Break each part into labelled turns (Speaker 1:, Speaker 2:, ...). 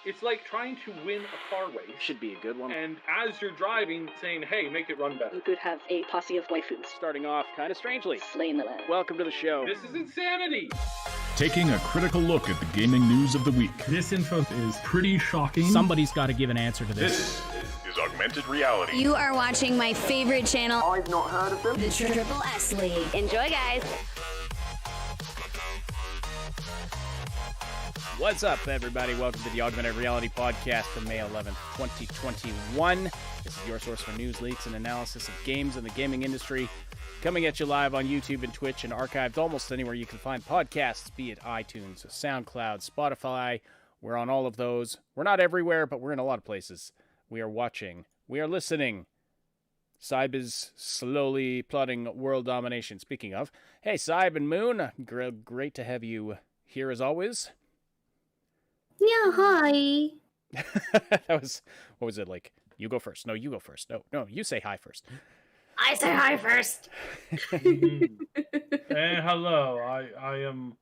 Speaker 1: It's like trying to win a car race.
Speaker 2: Should be a good one.
Speaker 1: And as you're driving, saying, hey, make it run better.
Speaker 3: You could have a posse of waifus.
Speaker 2: Starting off kind of strangely.
Speaker 3: Slaying the land.
Speaker 2: Welcome to the show.
Speaker 1: This is insanity.
Speaker 4: Taking a critical look at the gaming news of the week.
Speaker 5: This info is pretty shocking.
Speaker 6: Somebody's got to give an answer to this.
Speaker 4: This is Augmented Reality.
Speaker 7: You are watching my favorite channel.
Speaker 8: I've not heard of them.
Speaker 7: The Triple S League. Enjoy, guys.
Speaker 2: What's up, everybody? Welcome to the Augmented Reality Podcast for May 11th, 2021. This is your source for news, leaks, and analysis of games in the gaming industry. Coming at you live on YouTube and Twitch and archived almost anywhere you can find podcasts, be it iTunes, SoundCloud, Spotify. We're on all of those. We're not everywhere, but we're in a lot of places. We are watching. We are listening. Saib is slowly plotting world domination. Speaking of, hey, Saib and Moon, great to have you here as always.
Speaker 9: Yeah, hi.
Speaker 2: That was, what was it like? You go first. No, you go first. No, you say hi first.
Speaker 9: I say hi first.
Speaker 1: And hello, I am...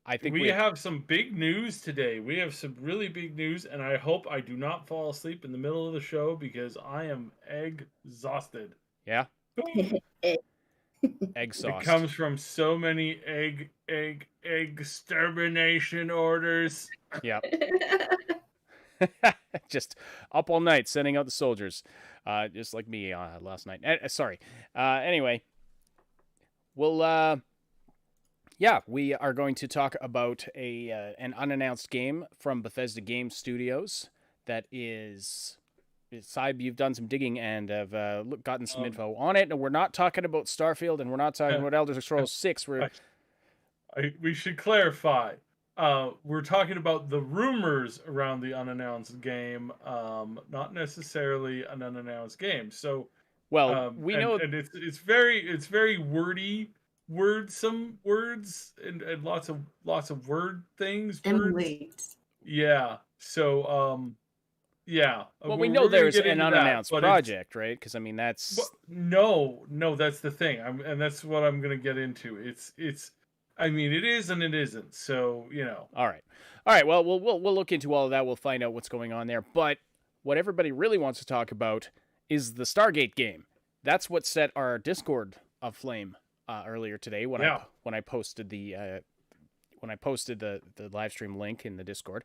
Speaker 2: I think
Speaker 1: we have some big news today. We have some really big news, and I hope I do not fall asleep in the middle of the show because I am exhausted.
Speaker 2: Yeah? Egg sauce.
Speaker 1: It comes from so many egg extermination orders.
Speaker 2: Yeah. Just up all night sending out the soldiers. Just like me last night. Sorry. Anyway. We'll, we are going to talk about an unannounced game from Bethesda Game Studios that is... Saib, you've done some digging and have gotten some info on it. And we're not talking about Starfield, and we're not talking about Elder Scrolls 6.
Speaker 1: We should clarify. We're talking about the rumors around the unannounced game, not necessarily an unannounced game. So,
Speaker 2: we know,
Speaker 1: and it's very wordy, some words and lots of word things.
Speaker 9: And wait.
Speaker 1: Yeah. So, yeah.
Speaker 2: Well, we know there's an unannounced project, right? Because I mean, that's
Speaker 1: no, that's the thing. And that's what I'm going to get into. It's. I mean, it is and it isn't. So, you know.
Speaker 2: All right. Well, we'll look into all of that. We'll find out what's going on there. But what everybody really wants to talk about is the Stargate game. That's what set our Discord aflame earlier today when I posted the live stream link in the Discord.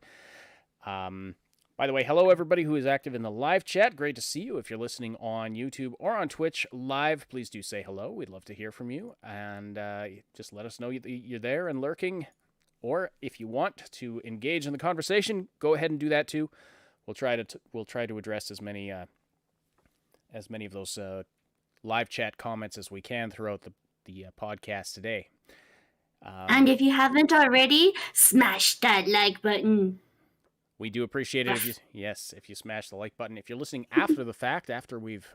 Speaker 2: By the way, hello everybody who is active in the live chat. Great to see you. If you're listening on YouTube or on Twitch live, please do say hello. We'd love to hear from you. And just let us know you're there and lurking. Or if you want to engage in the conversation, go ahead and do that too. We'll try to address as many of those live chat comments as we can throughout the podcast today.
Speaker 9: And if you haven't already, smash that like button.
Speaker 2: We do appreciate it if you smash the like button. If you're listening after the fact, after we've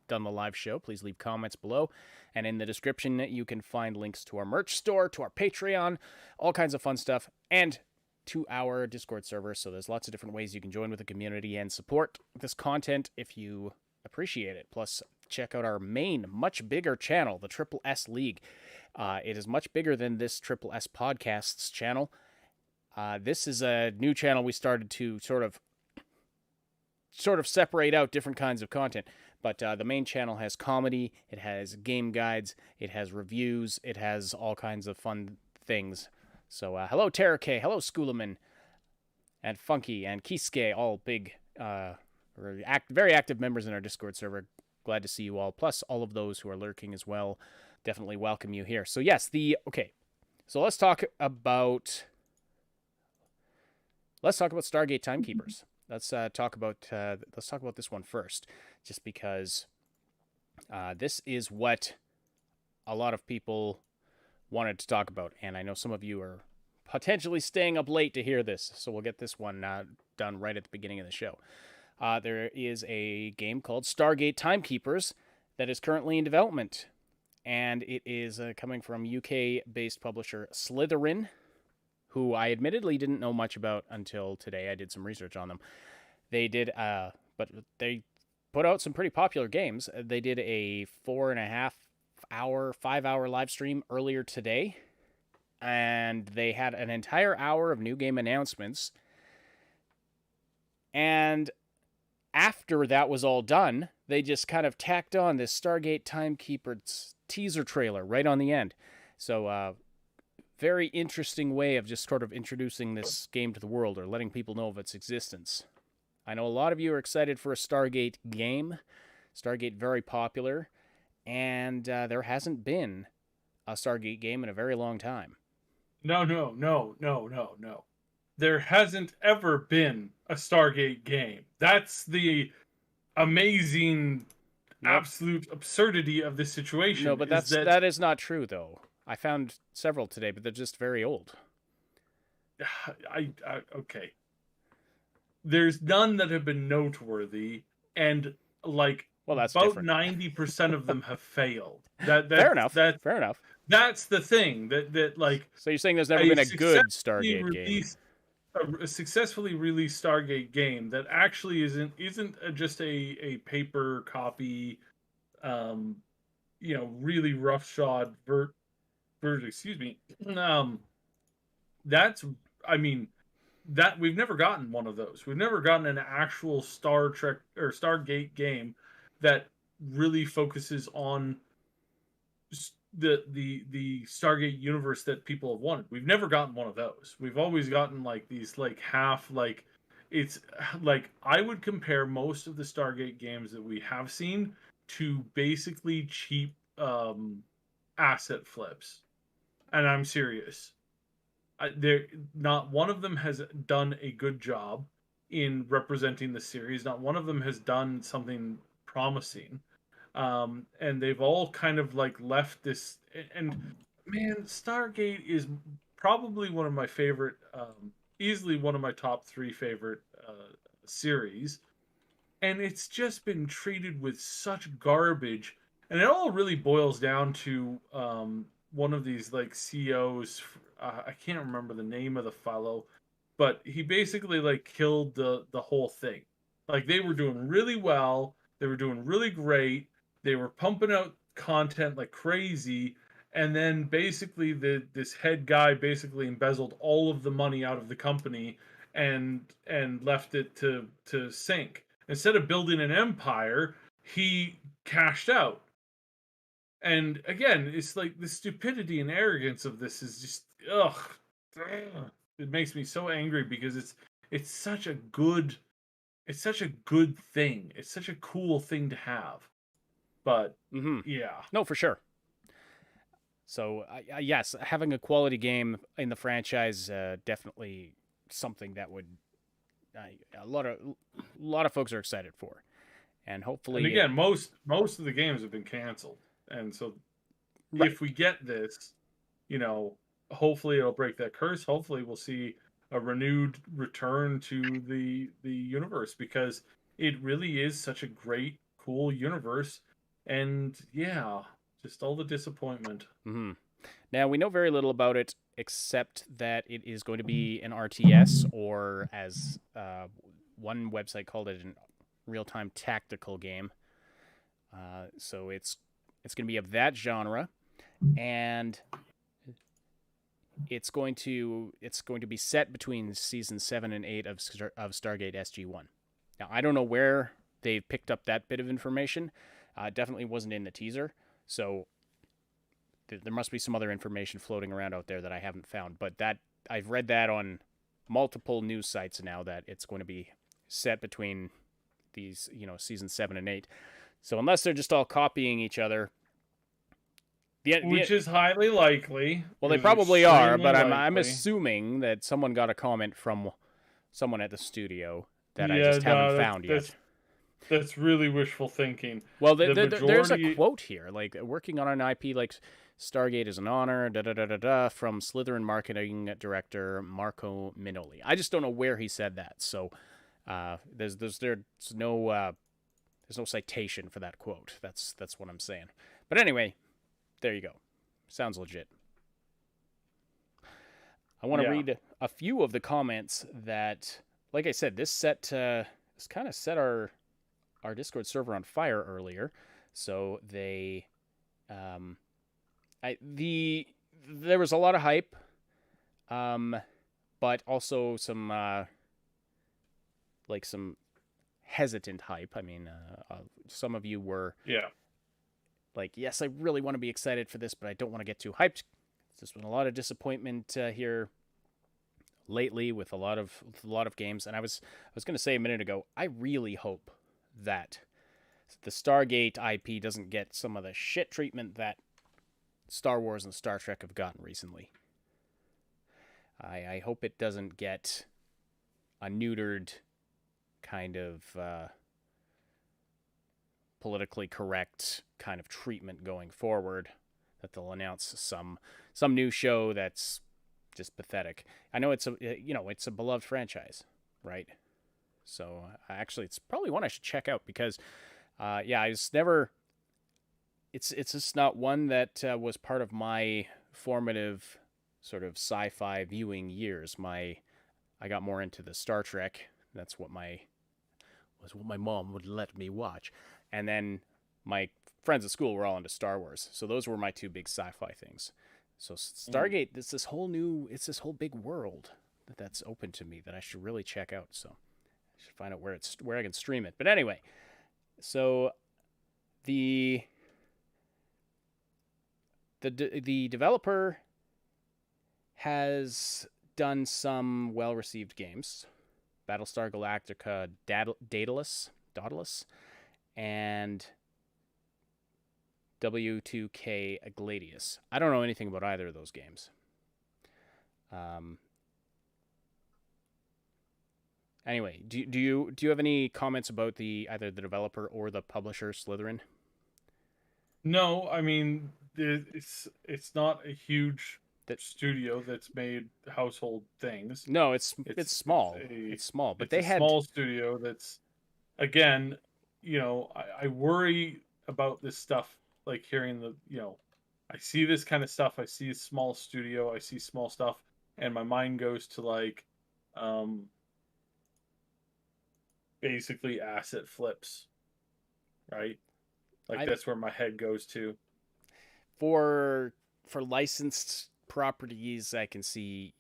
Speaker 2: done the live show, please leave comments below. And in the description, you can find links to our merch store, to our Patreon, all kinds of fun stuff, and to our Discord server. So there's lots of different ways you can join with the community and support this content if you appreciate it. Plus, check out our main, much bigger channel, the Triple S League. It is much bigger than this Triple S Podcasts channel. This is a new channel we started to sort of separate out different kinds of content. But the main channel has comedy, it has game guides, it has reviews, it has all kinds of fun things. So hello Terra K, hello Schoolaman, and Funky, and Kisuke, all big, very active members in our Discord server. Glad to see you all, plus all of those who are lurking as well. Definitely welcome you here. So yes, so let's talk about Stargate Timekeepers. Let's talk about this one first, just because this is what a lot of people wanted to talk about, and I know some of you are potentially staying up late to hear this, so we'll get this one done right at the beginning of the show. There is a game called Stargate Timekeepers that is currently in development, and it is coming from UK-based publisher Slytherin, who I admittedly didn't know much about until today. I did some research on them. They did, but they put out some pretty popular games. They did a 5-hour live stream earlier today, and they had an entire hour of new game announcements. And after that was all done, they just kind of tacked on this Stargate Timekeepers teaser trailer right on the end. So, very interesting way of just sort of introducing this game to the world or letting people know of its existence. I know a lot of you are excited for a Stargate game. Stargate very popular, and there hasn't been a Stargate game in a very long time.
Speaker 1: No. There hasn't ever been a Stargate game. That's the amazing, absolute absurdity of this situation.
Speaker 2: No, but that is not true, though. I found several today, but they're just very old.
Speaker 1: Okay. There's none that have been noteworthy, and like
Speaker 2: that's
Speaker 1: about
Speaker 2: different.
Speaker 1: 90% of them have failed.
Speaker 2: Fair enough.
Speaker 1: That's the thing that like.
Speaker 2: So you're saying there's never been a good Stargate game?
Speaker 1: A successfully released Stargate game that actually isn't just a paper copy, really roughshod version. Excuse me. That we've never gotten one of those. We've never gotten an actual Star Trek or Stargate game that really focuses on the Stargate universe that people have wanted. We've never gotten one of those. We've always gotten like these like half like it's like I would compare most of the Stargate games that we have seen to basically cheap asset flips. And I'm serious. Not one of them has done a good job in representing the series. Not one of them has done something promising. And they've all kind of like left this. And man, Stargate is probably one of my favorite, easily one of my top 3 favorite series. And it's just been treated with such garbage. And it all really boils down to one of these like CEOs. I can't remember the name of the fellow, but he basically like killed the whole thing. Like they were doing really well, they were doing really great, they were pumping out content like crazy, and then basically this head guy basically embezzled all of the money out of the company and left it to sink. Instead of building an empire, he cashed out. And again, it's like the stupidity and arrogance of this is just it makes me so angry because it's such a good thing. It's such a cool thing to have. But yeah,
Speaker 2: no, for sure. So yes, having a quality game in the franchise definitely something that would a lot of folks are excited for, and hopefully.
Speaker 1: And again, most of the games have been canceled. And so if we get this, hopefully it'll break that curse. Hopefully we'll see a renewed return to the universe because it really is such a great, cool universe. And yeah, just all the disappointment.
Speaker 2: Mm-hmm. Now, we know very little about it except that it is going to be an RTS or as one website called it, a real-time tactical game. So it's going to be of that genre, and it's going to be set between season 7 and 8 of Stargate SG-1. Now, I don't know where they picked up that bit of information. It definitely wasn't in the teaser, so there must be some other information floating around out there that I haven't found. But that I've read that on multiple news sites now that it's going to be set between these, season 7 and 8. So unless they're just all copying each other,
Speaker 1: which is highly likely.
Speaker 2: Well, they probably are, but I'm assuming that someone got a comment from someone at the studio that I just haven't found yet.
Speaker 1: That's really wishful thinking.
Speaker 2: Well, there's a quote here, like working on an IP like Stargate is an honor, from Slytherin marketing director Marco Minoli. I just don't know where he said that, so there's no citation for that quote. That's what I'm saying. But anyway, there you go. Sounds legit. I want to read a few of the comments that, like I said, this kind of set our Discord server on fire earlier. So there was a lot of hype, but also some like some hesitant hype. I mean, some of you were like, yes, I really want to be excited for this, but I don't want to get too hyped. There's been a lot of disappointment here lately with a lot of games, and I was going to say a minute ago, I really hope that the Stargate IP doesn't get some of the shit treatment that Star Wars and Star Trek have gotten recently. I hope it doesn't get a neutered kind of politically correct kind of treatment going forward, that they'll announce some new show that's just pathetic. I know it's a beloved franchise, right? So actually, it's probably one I should check out because, it's just not one that was part of my formative sort of sci-fi viewing years. I got more into the Star Trek. That's what my mom would let me watch, and then my friends at school were all into Star Wars. So those were my two big sci-fi things. So Stargate, it's this whole big world that's open to me that I should really check out. So I should find out where I can stream it. But anyway, so the developer has done some well-received games: Battlestar Galactica, Daedalus, and W2K Gladius. I don't know anything about either of those games. Anyway, do you have any comments about either the developer or the publisher, Slytherin?
Speaker 1: No, I mean it's not a huge studio that's made household things.
Speaker 2: No, it's small. It's small, but they had
Speaker 1: small studio that's, again, I worry about this stuff, like hearing I see this kind of stuff. I see a small studio. I see small stuff, and my mind goes to like, basically asset flips, right? Like that's where my head goes to.
Speaker 2: For licensed properties, I can see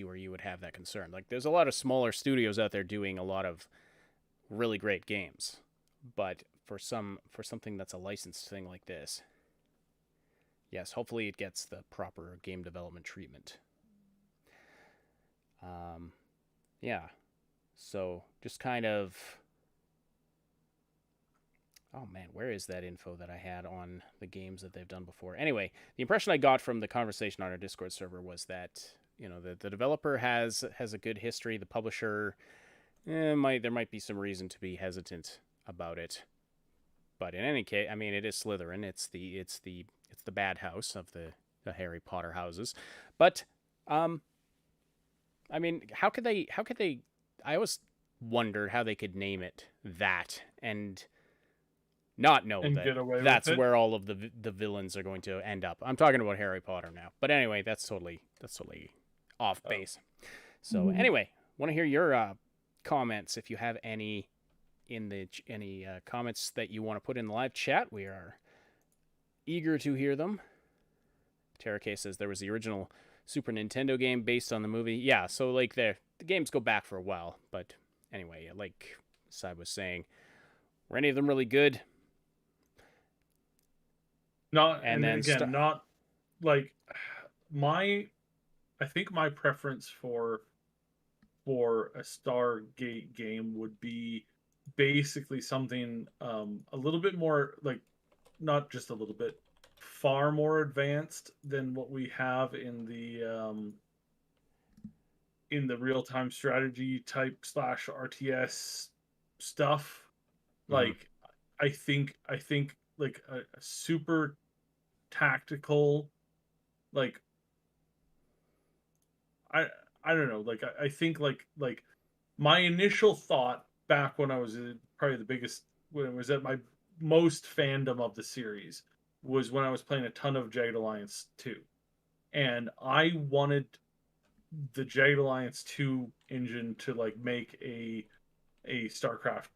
Speaker 2: where you would have that concern. Like, there's a lot of smaller studios out there doing a lot of really great games, but for something that's a licensed thing like this, yes, hopefully it gets the proper game development treatment. So just kind of, oh man, where is that info that I had on the games that they've done before? Anyway, the impression I got from the conversation on our Discord server was that, the developer has a good history. The publisher, there might be some reason to be hesitant about it. But in any case, I mean, it is Slytherin. It's the bad house of the Harry Potter houses. But I mean, how could they? I always wondered how they could name it that and not know that that's where all of the villains are going to end up. I'm talking about Harry Potter now. But anyway, that's totally off base. So anyway, want to hear your comments if you have any any comments that you want to put in the live chat. We are eager to hear them. Terra K says there was the original Super Nintendo game based on the movie. Yeah, so like the games go back for a while, but anyway, like Sai was saying, were any of them really good?
Speaker 1: Not, and then again, not like I think my preference for a Stargate game would be basically something a little bit more, like, not just a little bit, far more advanced than what we have in the real-time strategy type / RTS stuff. Like, I think like a super tactical, like, I don't know, like I think like my initial thought back when I was probably when it was at my most fandom of the series was when I was playing a ton of Jagged Alliance 2, and I wanted the Jagged Alliance 2 engine to like make a Stargate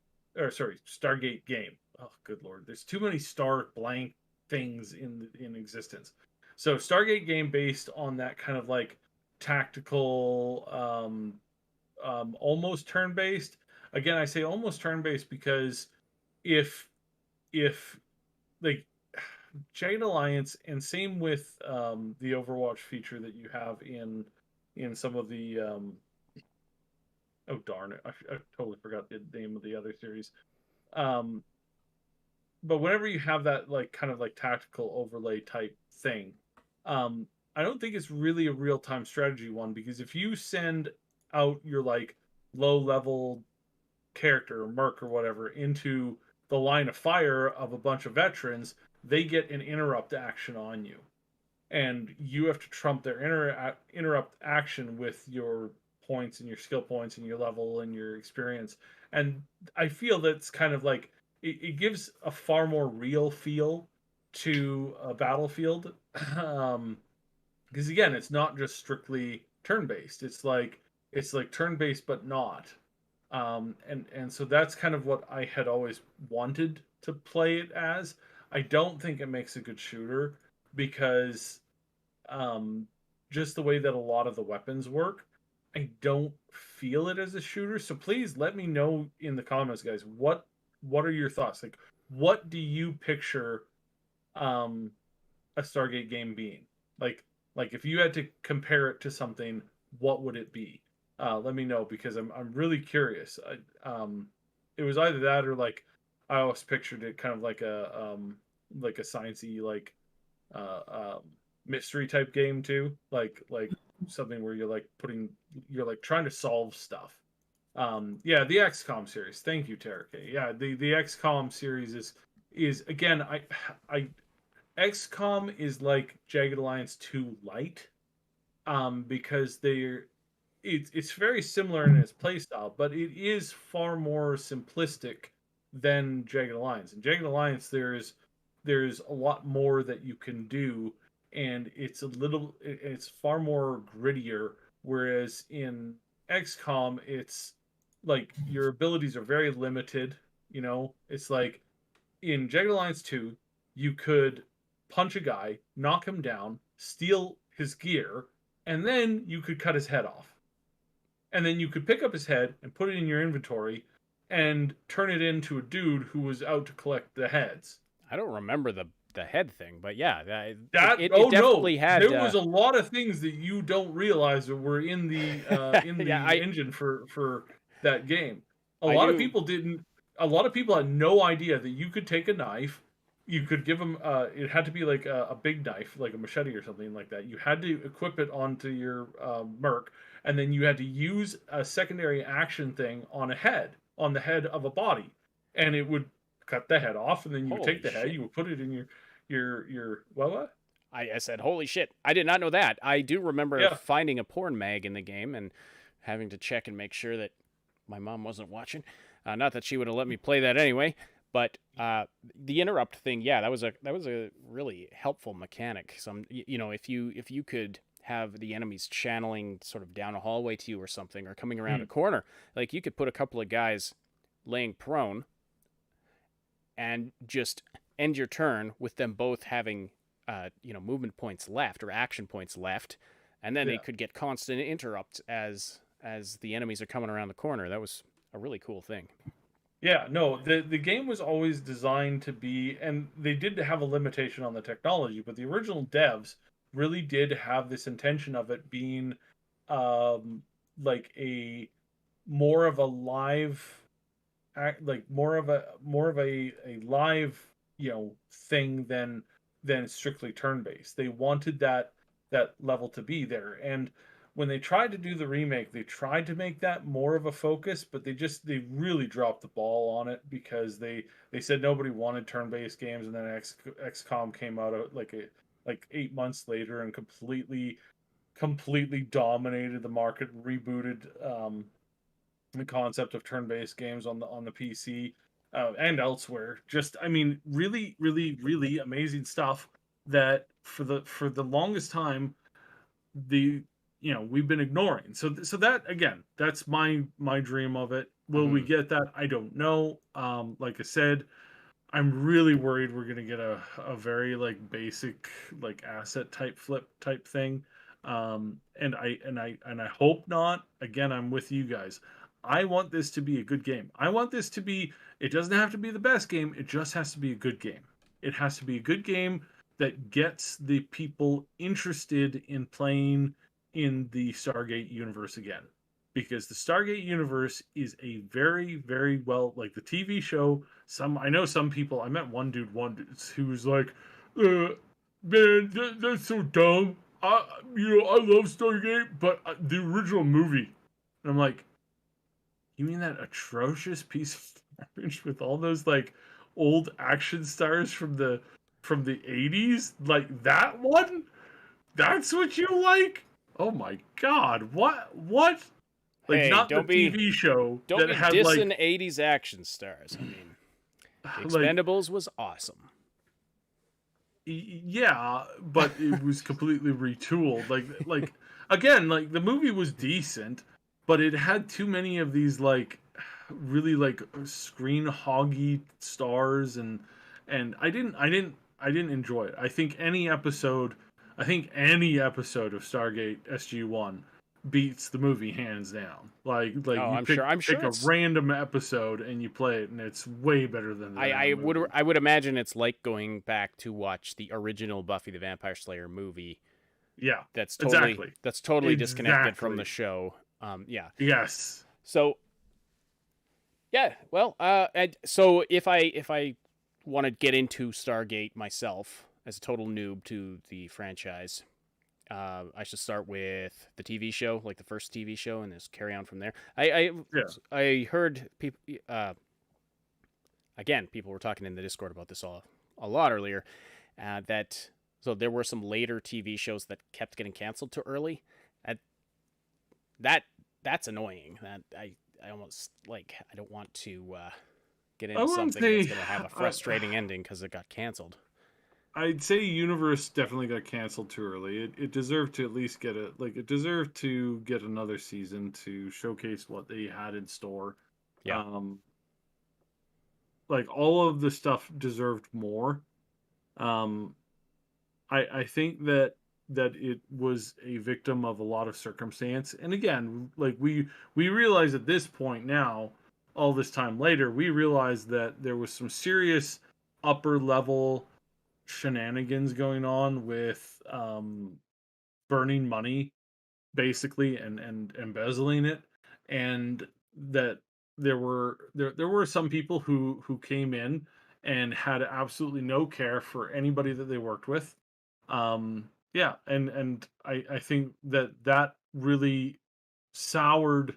Speaker 1: game. Oh, good lord, there's too many star blank things in existence. So Stargate game based on that kind of like tactical, almost turn-based. again, I say almost turn-based because if if like Chain Alliance, and same with the Overwatch feature that you have in some of the oh darn it, I totally forgot the name of the other series. Um, but whenever you have that like kind of like tactical overlay type thing, I don't think it's really a real time strategy one, because if you send out your like low level character or merc or whatever into the line of fire of a bunch of veterans, they get an interrupt action on you, and you have to trump their interrupt action with your points and your skill points and your level and your experience. And I feel that's kind of like it gives a far more real feel to a battlefield. Because again, it's not just strictly turn based. It's like turn based but not. And so that's kind of what I had always wanted to play it as. I don't think it makes a good shooter because um, just the way that a lot of the weapons work, I don't feel it as a shooter. So please let me know in the comments, guys. What are your thoughts? Like, what do you picture um, a Stargate game being? Like, like if you had to compare it to something, what would it be? Let me know, because I'm really curious. It was either that or like I always pictured it kind of like a sciencey like uh, um, mystery type game too, like something where you're like trying to solve stuff. Yeah, the XCOM series. Thank you, Tereke. Yeah, the XCOM series is again I XCOM is like Jagged Alliance 2 light, because it's very similar in its playstyle, but it is far more simplistic than Jagged Alliance. In Jagged Alliance, there's a lot more that you can do, and it's far more grittier. Whereas in XCOM, it's like your abilities are very limited. You know, it's like in Jagged Alliance 2, you could punch a guy, knock him down, steal his gear, and then you could cut his head off. And then you could pick up his head and put it in your inventory and turn it into a dude who was out to collect the heads.
Speaker 2: I don't remember the head thing, but yeah,
Speaker 1: That
Speaker 2: it
Speaker 1: oh
Speaker 2: definitely
Speaker 1: no,
Speaker 2: had.
Speaker 1: there was a lot of things that you don't realize that were in the
Speaker 2: Yeah,
Speaker 1: engine for that game. A
Speaker 2: I
Speaker 1: lot of
Speaker 2: do.
Speaker 1: people didn't. A lot of people had no idea that you could take a knife. You could give them. It had to be like a big knife, like a machete or something like that. You had to equip it onto your merc, and then you had to use a secondary action thing on the head of a body, and it would cut the head off, and then you would
Speaker 2: Holy
Speaker 1: take the head,
Speaker 2: shit.
Speaker 1: you would put it in your what?
Speaker 2: I said, holy shit. I did not know that. I do remember
Speaker 1: Yeah.
Speaker 2: finding a porn mag in the game and having to check and make sure that my mom wasn't watching. Not that she would have let me play that anyway, but the interrupt thing, yeah, that was a really helpful mechanic. Some if you could have the enemies channeling sort of down a hallway to you or something, or coming around a corner, like you could put a couple of guys laying prone and just end your turn with them both having movement points left or action points left, and then they could get constant interrupts as the enemies are coming around the corner. That was a really cool thing.
Speaker 1: Yeah, no, the game was always designed to be, and they did have a limitation on the technology, but the original devs really did have this intention of it being um like a more of a live like more of a live thing than strictly turn based. They wanted that level to be there, and when they tried to do the remake, they tried to make that more of a focus, but they really dropped the ball on it, because they said nobody wanted turn based games, and then XCOM came out like 8 months later and completely dominated the market, rebooted the concept of turn-based games on the PC and elsewhere. Just, I mean, really, really, really amazing stuff that for the longest time the we've been ignoring. So that again, that's my dream of it. Will we get that? I don't know. Like I said, I'm really worried we're gonna get a very like basic like asset type flip type thing. And I hope not. Again, I'm with you guys. I want this to be a good game. I want this to be, it doesn't have to be the best game, it just has to be a good game. It has to be a good game that gets the people interested in playing in the Stargate universe again. Because the Stargate universe is a very, very well, like the TV show. I know some people. I met one dude who was like, "Man, that's so dumb. I love Stargate, but the original movie." And I'm like, "You mean that atrocious piece of garbage with all those like old action stars from the 80s? Like that one? That's what you like? Oh my God! What?" Like,
Speaker 2: Hey,
Speaker 1: not the TV show
Speaker 2: don't
Speaker 1: that
Speaker 2: be
Speaker 1: had
Speaker 2: dissing
Speaker 1: like
Speaker 2: 80s action stars. I mean, The
Speaker 1: like
Speaker 2: Expendables was awesome.
Speaker 1: yeah, but it was completely retooled. Like again, like the movie was decent, but it had too many of these like really like screen hoggy stars and I didn't enjoy it. I think any episode of Stargate SG-1 beats the movie hands down. Like
Speaker 2: Oh,
Speaker 1: you
Speaker 2: I'm
Speaker 1: pick
Speaker 2: sure. I'm sure
Speaker 1: pick a
Speaker 2: it's.
Speaker 1: random episode and you play it and it's way better than the damn movie.
Speaker 2: I would imagine it's like going back to watch the original Buffy the Vampire Slayer movie.
Speaker 1: Yeah.
Speaker 2: That's
Speaker 1: Exactly.
Speaker 2: totally disconnected from the
Speaker 1: Exactly.
Speaker 2: show. Yeah.
Speaker 1: Yes.
Speaker 2: So yeah, well, so if I want to get into Stargate myself as a total noob to the franchise, I should start with the TV show, like the first TV show, and just carry on from there. I heard people again, people were talking in the Discord about this a lot earlier. That so there were some later TV shows that kept getting canceled too early. That's annoying. That I almost like I don't want to get into something that's going to have a frustrating ending because it got canceled.
Speaker 1: I'd say Universe definitely got canceled too early. It deserved to at least get it deserved to get another season to showcase what they had in store.
Speaker 2: Yeah.
Speaker 1: Like all of the stuff deserved more. I think that it was a victim of a lot of circumstance. And again, like we realize at this point now, all this time later, we realize that there was some serious upper level shenanigans going on with burning money basically and embezzling it, and that there were some people who came in and had absolutely no care for anybody that they worked with. Yeah, and I think that really soured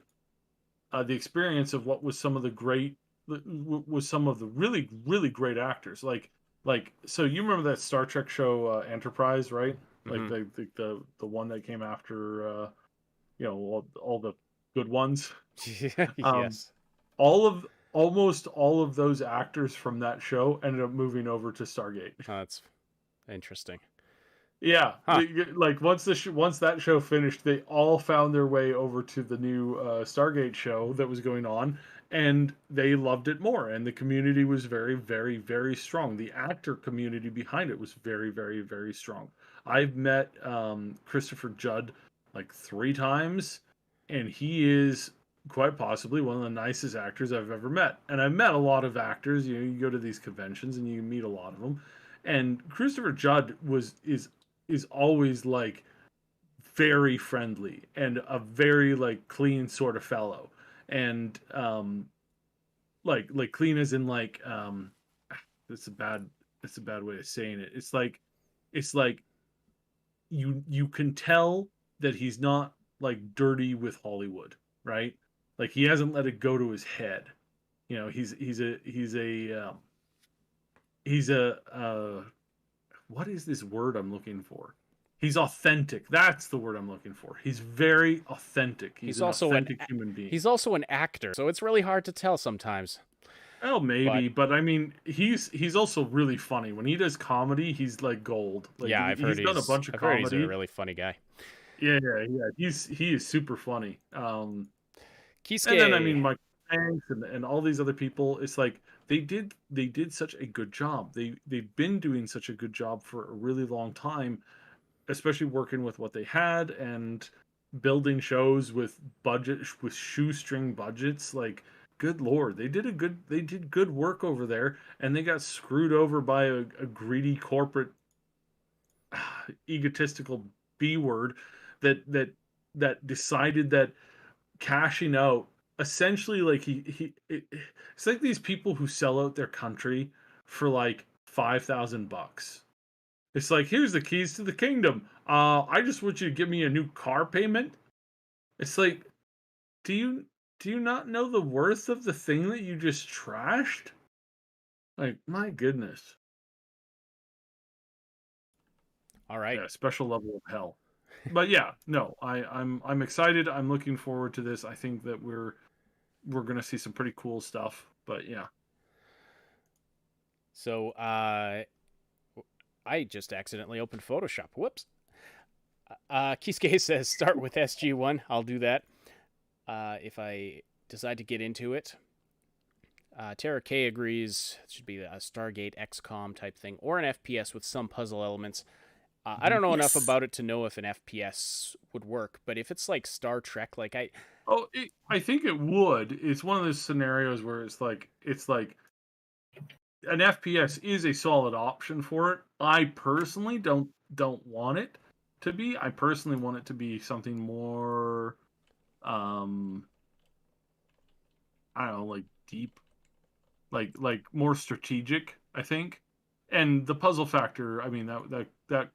Speaker 1: the experience of what was some of the great was some of the really really great actors like so you remember that Star Trek show Enterprise, right? Like the one that came after all the good ones.
Speaker 2: Yes.
Speaker 1: Almost all of those actors from that show ended up moving over to Stargate.
Speaker 2: Oh, that's interesting.
Speaker 1: Yeah,
Speaker 2: Huh.
Speaker 1: like once that show finished, they all found their way over to the new Stargate show that was going on, and they loved it more. And the community was very, very, very strong. The actor community behind it was very, very, very strong. I've met Christopher Judd like 3 times, and he is quite possibly one of the nicest actors I've ever met. And I've met a lot of actors. You go to these conventions and you meet a lot of them. And Christopher Judd is always like very friendly and a very like clean sort of fellow, and like clean as in like that's a bad way of saying it. It's like you can tell that he's not like dirty with Hollywood, right? Like he hasn't let it go to his head. He's a what is this word I'm looking for? He's authentic. That's the word I'm looking for. He's very authentic. He's an
Speaker 2: also
Speaker 1: authentic human being.
Speaker 2: He's also an actor, so it's really hard to tell sometimes.
Speaker 1: Oh, maybe, but I mean, he's also really funny. When he does comedy, he's like gold. Like,
Speaker 2: Yeah, I've heard
Speaker 1: he's done a bunch of
Speaker 2: I've heard
Speaker 1: comedy.
Speaker 2: he's a really funny guy.
Speaker 1: Yeah. He is super funny.
Speaker 2: Kisuke.
Speaker 1: And then I mean, Mike Hanks and all these other people. It's like they did such a good job. They've been doing such a good job for a really long time, especially working with what they had, and building shows with shoestring budgets. Like, good lord, they did good work over there, and they got screwed over by a greedy corporate egotistical B word that decided that cashing out essentially, like, it's like these people who sell out their country for like $5,000. It's like, here's the keys to the kingdom. I just want you to give me a new car payment. It's like, do you not know the worth of the thing that you just trashed? Like, my goodness.
Speaker 2: All right.
Speaker 1: Yeah, special level of hell. But yeah, no, I'm excited. I'm looking forward to this. I think that we're gonna see some pretty cool stuff. But yeah.
Speaker 2: So I just accidentally opened Photoshop. Whoops. Kisuke says start with SG1. I'll do that if I decide to get into it. Tara K agrees. It should be a Stargate XCOM type thing, or an FPS with some puzzle elements. I don't know enough about it to know if an FPS would work, but if it's like Star Trek, like
Speaker 1: I think it would. It's one of those scenarios where it's like an FPS is a solid option for it. I personally don't want it to be. I personally want it to be something more, I don't know, like deep, like more strategic, I think. And the puzzle factor, I mean, that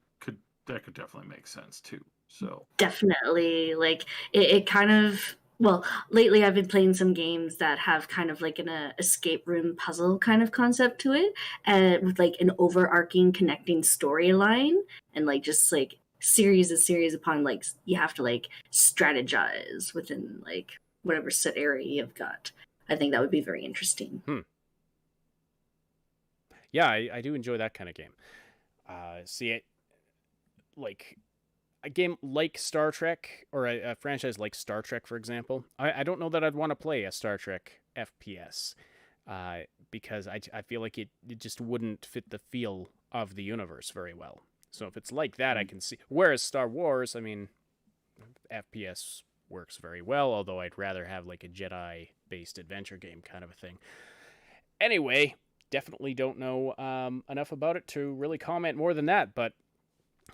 Speaker 1: could definitely make sense too. So
Speaker 9: Definitely, like it kind of. Well, lately I've been playing some games that have kind of like an escape room puzzle kind of concept to it, and with like an overarching connecting storyline, and like just like series upon like you have to like strategize within like whatever set area you've got. I think that would be very interesting.
Speaker 2: Yeah, I do enjoy that kind of game. See it like a game like Star Trek, or a franchise like Star Trek, for example. I don't know that I'd want to play a Star Trek FPS because I feel like it just wouldn't fit the feel of the universe very well. So if it's like that, I can see. Whereas Star Wars, I mean, FPS works very well, although I'd rather have like a Jedi-based adventure game kind of a thing. Anyway, definitely don't know enough about it to really comment more than that, but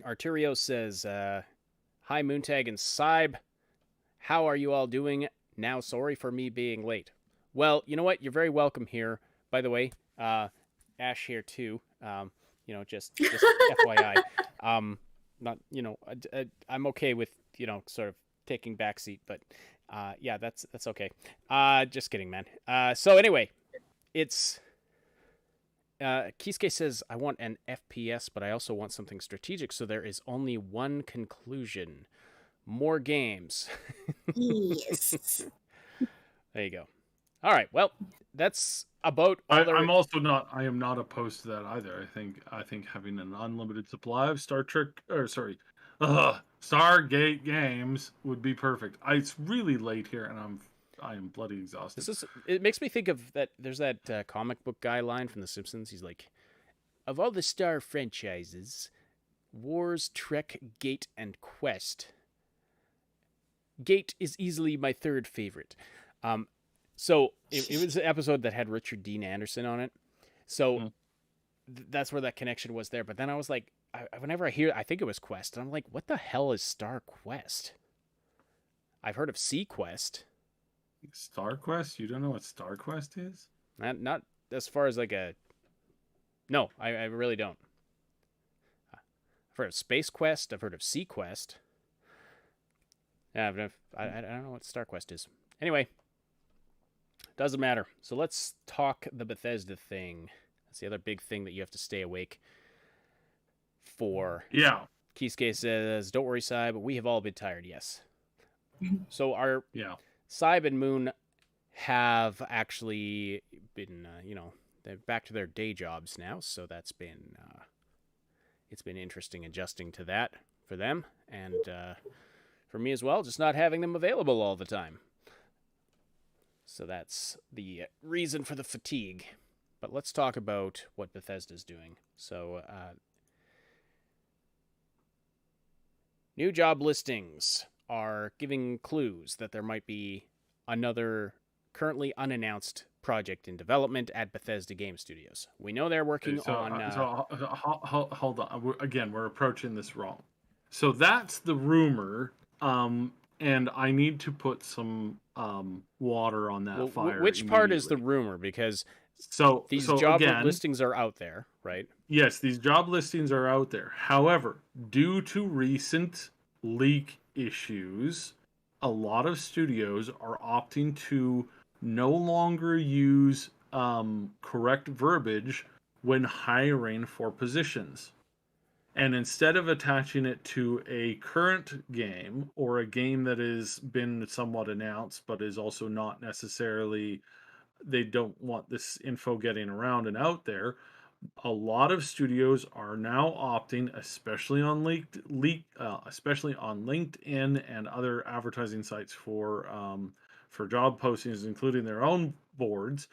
Speaker 2: Arturio says, hi, Moontag and Sybe. How are you all doing? Now, sorry for me being late. Well, you know what? You're very welcome here. By the way, Ash here too. Just FYI. Not, I'm okay with, sort of taking backseat, but yeah, that's okay. Just kidding, man. So anyway, it's... Kisuke says, I want an FPS, but I also want something strategic, so there is only one conclusion. More games.
Speaker 9: Yes.
Speaker 2: There you go. All right, well, that's about all
Speaker 1: I am not opposed to that either. I think having an unlimited supply of Stargate games would be perfect. It's really late here, and I am bloody exhausted.
Speaker 2: It makes me think of that. There's that comic book guy line from The Simpsons. He's like, of all the Star franchises, Wars, Trek, Gate, and Quest, Gate is easily my third favorite. So it was an episode that had Richard Dean Anderson on it. So that's where that connection was there. But then I was like, whenever I hear, I think it was Quest, and I'm like, what the hell is Star Quest? I've heard of SeaQuest.
Speaker 1: Star Quest? You don't know what Star Quest is?
Speaker 2: Not as far as like a... No, I really don't. I've heard of Space Quest. I've heard of SeaQuest. Yeah, but I don't know what Star Quest is. Anyway, doesn't matter. So let's talk the Bethesda thing. That's the other big thing that you have to stay awake for.
Speaker 1: Yeah.
Speaker 2: Kisuke says, don't worry, Sai, but we have all been tired, yes. So our...
Speaker 1: Yeah.
Speaker 2: Sybe and Moon have actually been, they're back to their day jobs now, so that's been, it's been interesting adjusting to that for them, and for me as well, just not having them available all the time. So that's the reason for the fatigue. But let's talk about what Bethesda's doing. So, new job listings are giving clues that there might be another currently unannounced project in development at Bethesda Game Studios. We know they're working on...
Speaker 1: Hold on. We're approaching this wrong. So that's the rumor, and I need to put some water on that fire.
Speaker 2: Which part is the rumor? Because these job listings are out there, right?
Speaker 1: Yes, these job listings are out there. However, due to recent leak issues, a lot of studios are opting to no longer use correct verbiage when hiring for positions. And instead of attaching it to a current game or a game that has been somewhat announced but is also not necessarily, they don't want this info getting around and out there, a lot of studios are now opting, especially on especially on LinkedIn and other advertising sites for job postings, including their own boards.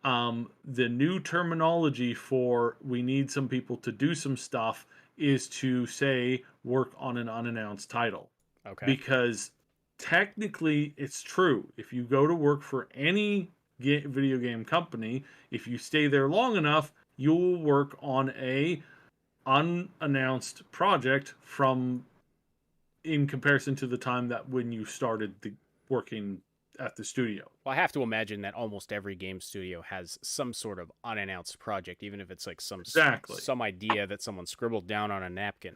Speaker 1: The new terminology for we need some people to do some stuff is to say work on an unannounced title.
Speaker 2: Okay.
Speaker 1: Because technically it's true. If you go to work for any video game company, if you stay there long enough, you'll work on a unannounced project in comparison to the time that when you started working at the studio.
Speaker 2: Well, I have to imagine that almost every game studio has some sort of unannounced project, even if it's like some idea that someone scribbled down on a napkin.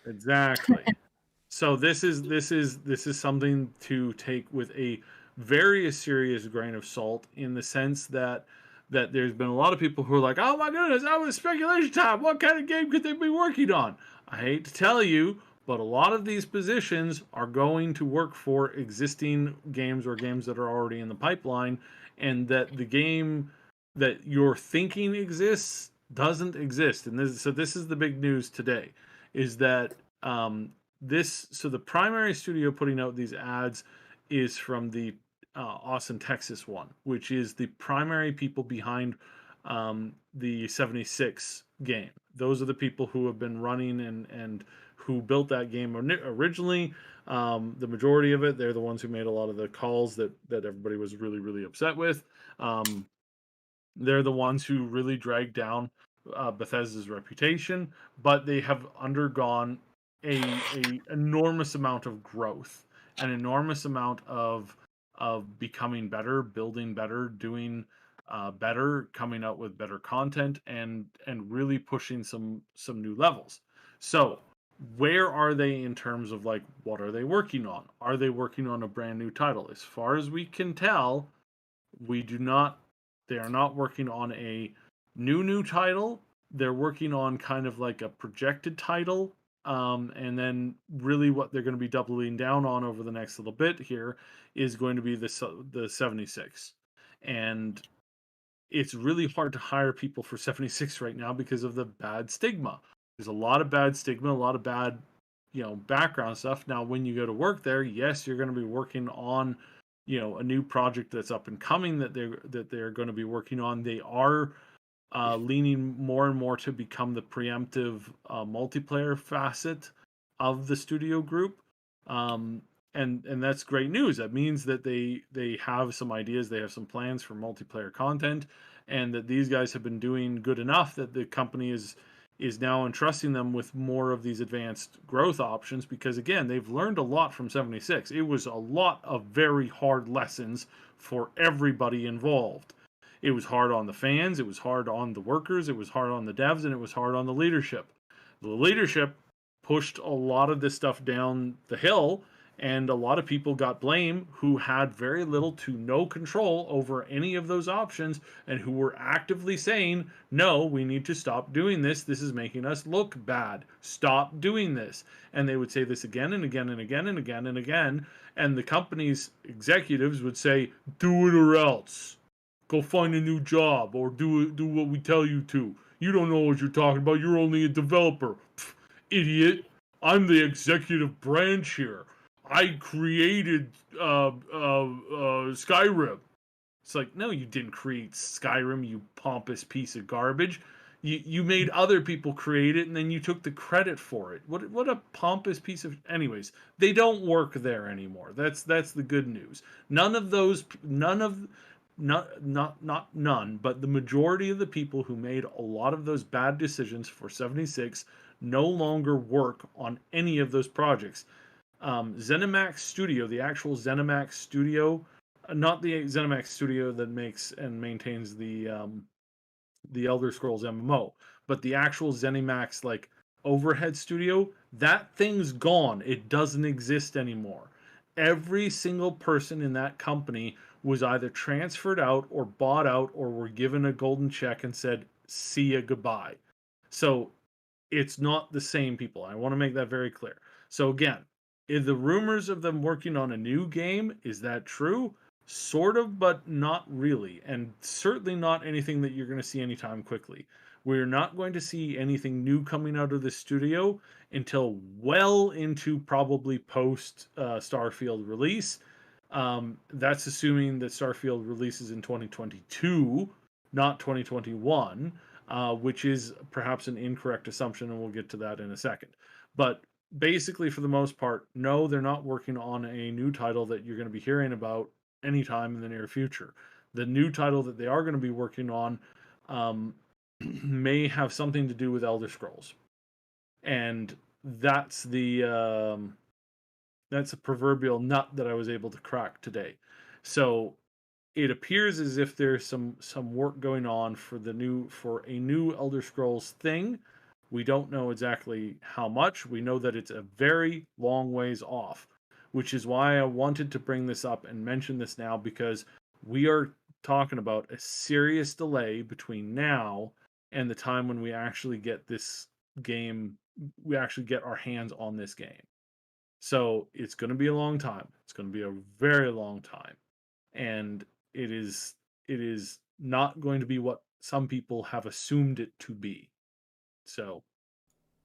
Speaker 1: Exactly. So this is something to take with a very serious grain of salt, in the sense that there's been a lot of people who are like, oh my goodness, that was speculation time. What kind of game could they be working on? I hate to tell you, but a lot of these positions are going to work for existing games or games that are already in the pipeline, and that the game that you're thinking exists doesn't exist. And this is the big news today, is that the primary studio putting out these ads is from the Austin, Texas one, which is the primary people behind the 76 game. Those are the people who have been running and who built that game originally. The majority of it, they're the ones who made a lot of the calls that everybody was really, really upset with. They're the ones who really dragged down Bethesda's reputation, but they have undergone a enormous amount of growth, an enormous amount of becoming better, building better, doing better, coming out with better content, and really pushing some new levels. So where are they in terms of, like, what are they working on? Are they working on a brand new title? As far as we can tell, they are not working on a new title. They're working on kind of like a projected title. And then really what they're going to be doubling down on over the next little bit here is going to be the 76. And it's really hard to hire people for 76 right now because of the bad stigma. There's a lot of bad stigma, a lot of bad, background stuff. Now, when you go to work there, yes, you're going to be working on, a new project that's up and coming that they're going to be working on. They are leaning more and more to become the preemptive multiplayer facet of the studio group. And that's great news. That means that they have some ideas, they have some plans for multiplayer content, and that these guys have been doing good enough that the company is now entrusting them with more of these advanced growth options, because again, they've learned a lot from 76. It was a lot of very hard lessons for everybody involved. It was hard on the fans, it was hard on the workers, it was hard on the devs, and it was hard on the leadership. The leadership pushed a lot of this stuff down the hill, and a lot of people got blame who had very little to no control over any of those options, and who were actively saying, no, we need to stop doing this. This is making us look bad. Stop doing this. And they would say this again and again and again and again and again. And the company's executives would say, do it or else. Go find a new job, or do what we tell you to. You don't know what you're talking about. You're only a developer. Pfft, idiot. I'm the executive branch here. I created Skyrim. It's like, no, you didn't create Skyrim, you pompous piece of garbage. You made other people create it, and then you took the credit for it. What a pompous piece of. Anyways, they don't work there anymore. That's the good news. None of those, none of, not none, but the majority of the people who made a lot of those bad decisions for 76 no longer work on any of those projects. ZeniMax Studio, the actual ZeniMax Studio, not the ZeniMax Studio that makes and maintains the Elder Scrolls MMO, but the actual ZeniMax like overhead studio, that thing's gone. It doesn't exist anymore. Every single person in that company was either transferred out or bought out or were given a golden check and said, "See ya, goodbye." So it's not the same people. I want to make that very clear. So again, is the rumors of them working on a new game, is that true? Sort of, but not really. And certainly not anything that you're going to see anytime quickly. We're not going to see anything new coming out of the studio until well into probably post Starfield release. That's assuming that Starfield releases in 2022, not 2021, which is perhaps an incorrect assumption, and we'll get to that in a second. But basically, for the most part, no, they're not working on a new title that you're going to be hearing about anytime in the near future. The new title that they are going to be working on may have something to do with Elder Scrolls, and that's a proverbial nut that I was able to crack today. So it appears as if there's some work going on for a new Elder Scrolls thing. We don't know exactly how much. We know that it's a very long ways off, which is why I wanted to bring this up and mention this now, because we are talking about a serious delay between now and the time when we actually get this game, we actually get our hands on this game. So it's going to be a long time. It's going to be a very long time. And it is not going to be what some people have assumed it to be. So,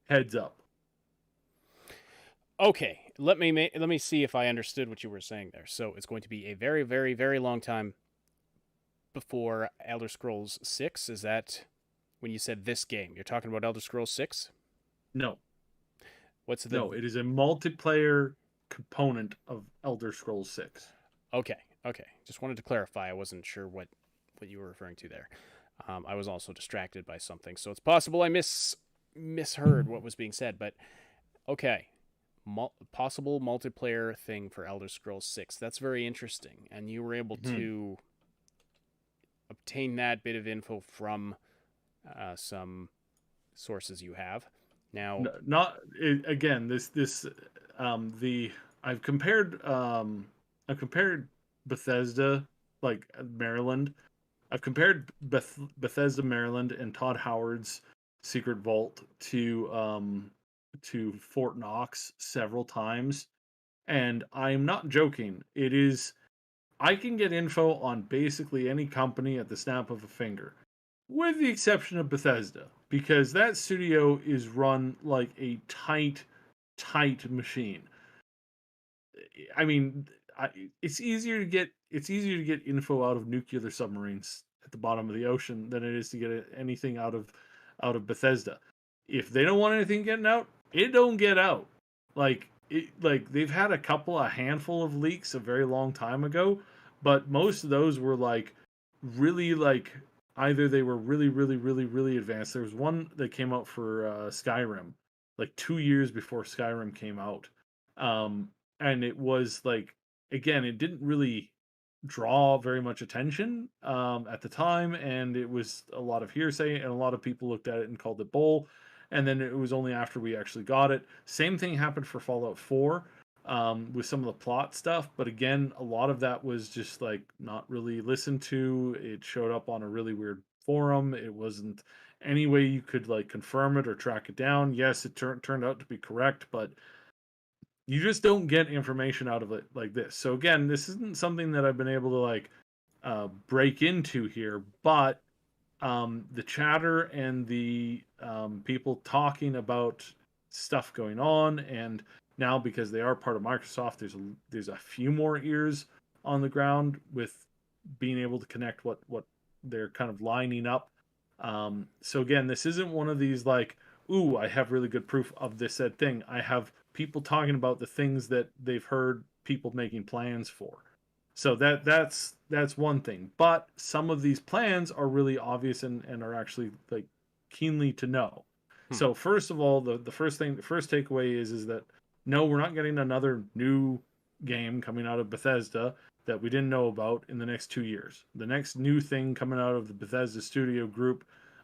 Speaker 1: heads up.
Speaker 2: Okay, let me see if I understood what you were saying there. So it's going to be a very, very, very long time before Elder Scrolls 6. Is that when you said this game? You're talking about Elder Scrolls 6?
Speaker 1: No.
Speaker 2: No,
Speaker 1: it is a multiplayer component of Elder Scrolls 6.
Speaker 2: Okay. Just wanted to clarify. I wasn't sure what you were referring to there. I was also distracted by something, so it's possible I misheard what was being said. But okay, possible multiplayer thing for Elder Scrolls 6. That's very interesting, and you were able to obtain that bit of info from some sources you have. Now, I've compared
Speaker 1: Bethesda, like Maryland. I've compared Bethesda, Maryland, and Todd Howard's Secret Vault to Fort Knox several times, and I'm not joking. I can get info on basically any company at the snap of a finger, with the exception of Bethesda, because that studio is run like a tight machine. I mean, it's easier to get info out of nuclear submarines at the bottom of the ocean than it is to get anything out of Bethesda. If they don't want anything getting out, it don't get out. Like they've had a handful of leaks a very long time ago, but most of those were like really like either they were really advanced. There was one that came out for Skyrim like 2 years before Skyrim came out. And it was like, again, it didn't really draw very much attention at the time, and it was a lot of hearsay, and a lot of people looked at it and called it bull. And then it was only after we actually got it. Same thing happened for Fallout 4 with some of the plot stuff, but again, a lot of that was just like not really listened to. It showed up on a really weird forum. It wasn't any way you could like confirm it or track it down. Yes, it turned out to be correct, but you just don't get information out of it like this. So again, this isn't something that I've been able to like break into here, but the chatter and the people talking about stuff going on, and now because they are part of Microsoft, there's a few more ears on the ground with being able to connect what they're kind of lining up So again, this isn't one of these like, ooh, I have really good proof of this said thing. I have people talking about the things that they've heard people making plans for. So that's one thing. But some of these plans are really obvious and are actually like keenly to know. So first of all, the first takeaway is that no, we're not getting another new game coming out of Bethesda that we didn't know about in the next 2 years. The next new thing coming out of the Bethesda studio group,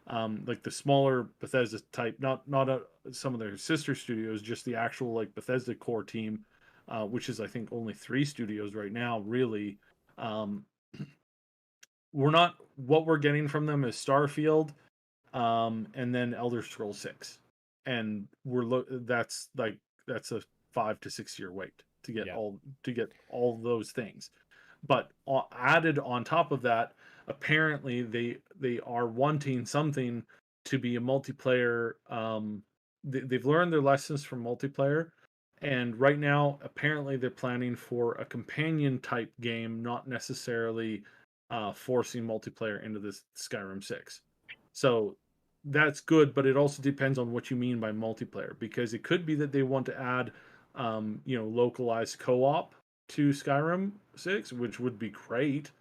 Speaker 1: like the smaller Bethesda type, not some of their sister studios, just the actual like Bethesda core team, which is I think only 3 studios right now. Really, we're not what we're getting from them is Starfield, and then Elder Scrolls 6, and that's a 5 to 6 year wait to get all those things. But added on top of that, apparently they are wanting something to be a multiplayer. They've learned their lessons from multiplayer, and right now apparently they're planning for a companion type game, not necessarily forcing multiplayer into this Skyrim 6. So that's good, but it also depends on what you mean by multiplayer, because it could be that they want to add localized co-op to Skyrim 6, which would be great.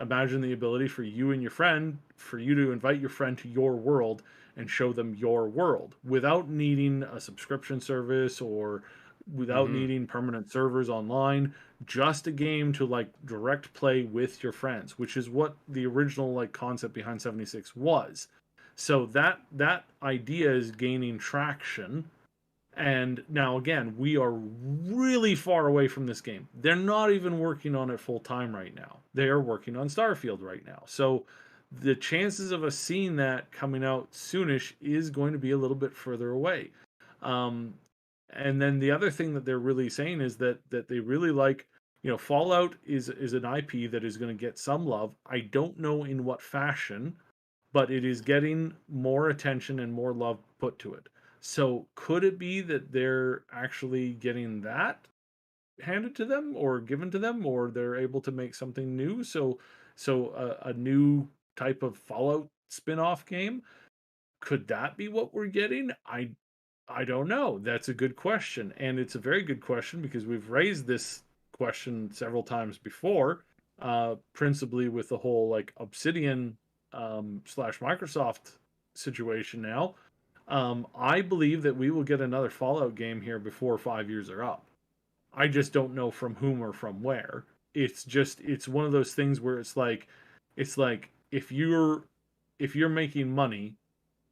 Speaker 1: Imagine the ability for you to invite your friend to your world and show them your world without needing a subscription service or without needing permanent servers online, just a game to like direct play with your friends, which is what the original like concept behind 76 was. So that idea is gaining traction. And now again, we are really far away from this game. They're not even working on it full time right now. They are working on Starfield right now. So the chances of us seeing that coming out soonish is going to be a little bit further away. And then the other thing that they're really saying is that they really like, Fallout is an IP that is going to get some love. I don't know in what fashion, but it is getting more attention and more love put to it. So could it be that they're actually getting that handed to them or given to them, or they're able to make something new? So a new type of Fallout spin-off game? Could that be what we're getting? I don't know. That's a good question, and it's a very good question because we've raised this question several times before, principally with the whole like Obsidian slash Microsoft situation now. I believe that we will get another Fallout game here before 5 years are up. I just don't know from whom or from where. It's one of those things where it's like if you're making money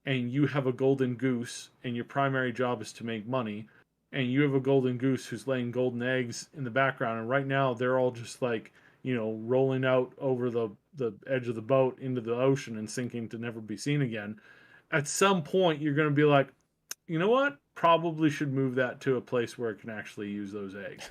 Speaker 1: and you have a golden goose and your primary job is to make money, and you have a golden goose who's laying golden eggs in the background, and right now they're all just like, rolling out over the edge of the boat into the ocean and sinking to never be seen again. At some point you're going to be like, you know what? Probably should move that to a place where it can actually use those eggs.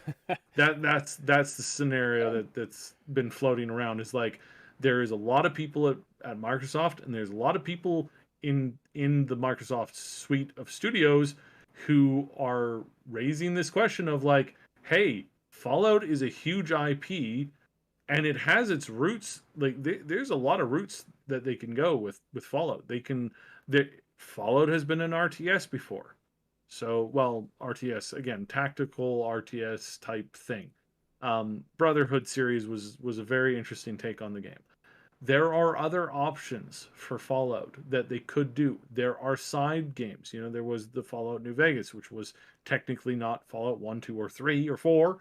Speaker 1: That's the scenario that's been floating around. Is like there is a lot of people at Microsoft, and there's a lot of people in the Microsoft suite of studios who are raising this question of like, hey, Fallout is a huge IP, and it has its roots. Like there's a lot of roots that they can go with Fallout. Fallout has been an RTS before. So, well, RTS, again, tactical RTS type thing. Brotherhood series was a very interesting take on the game. There are other options for Fallout that they could do. There are side games. There was the Fallout New Vegas, which was technically not Fallout 1, 2, or 3, or 4.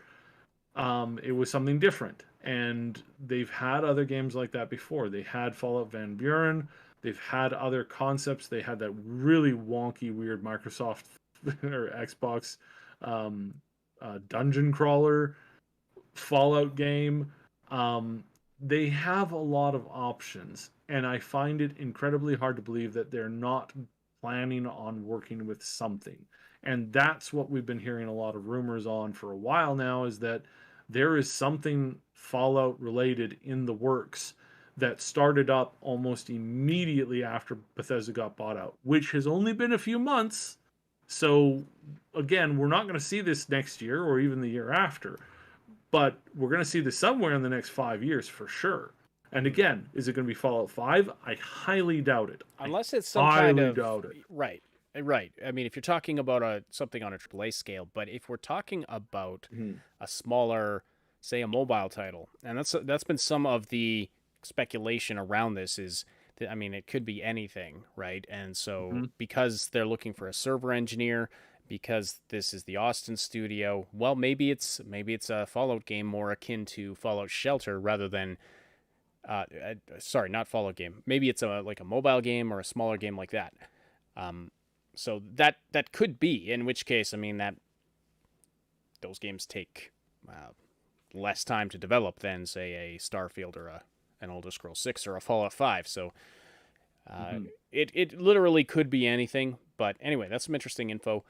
Speaker 1: It was something different. And they've had other games like that before. They had Fallout Van Buren. They've had other concepts. They had that really wonky, weird Microsoft or Xbox dungeon crawler Fallout game. They have a lot of options, and I find it incredibly hard to believe that they're not planning on working with something. And that's what we've been hearing a lot of rumors on for a while now, is that there is something Fallout related in the works that started up almost immediately after Bethesda got bought out, which has only been a few months. So again, we're not going to see this next year or even the year after, but we're going to see this somewhere in the next 5 years for sure. And again, is it going to be Fallout 5? I highly doubt it.
Speaker 2: Unless it's some kind
Speaker 1: highly
Speaker 2: of
Speaker 1: doubt it.
Speaker 2: right. I mean, if you're talking about something on a AAA scale, but if we're talking about a smaller, say, a mobile title, and that's been some of the speculation around this is that, I mean, it could be anything, right? And so because they're looking for a server engineer, because this is the Austin studio, well, maybe it's a Fallout game more akin to Fallout Shelter rather than sorry, not Fallout game. Maybe it's like a mobile game or a smaller game like that. So that could be, in which case, I mean, that those games take less time to develop than, say, a Starfield or an Elder Scrolls 6 or a Fallout 5. So it literally could be anything. But anyway, that's some interesting info.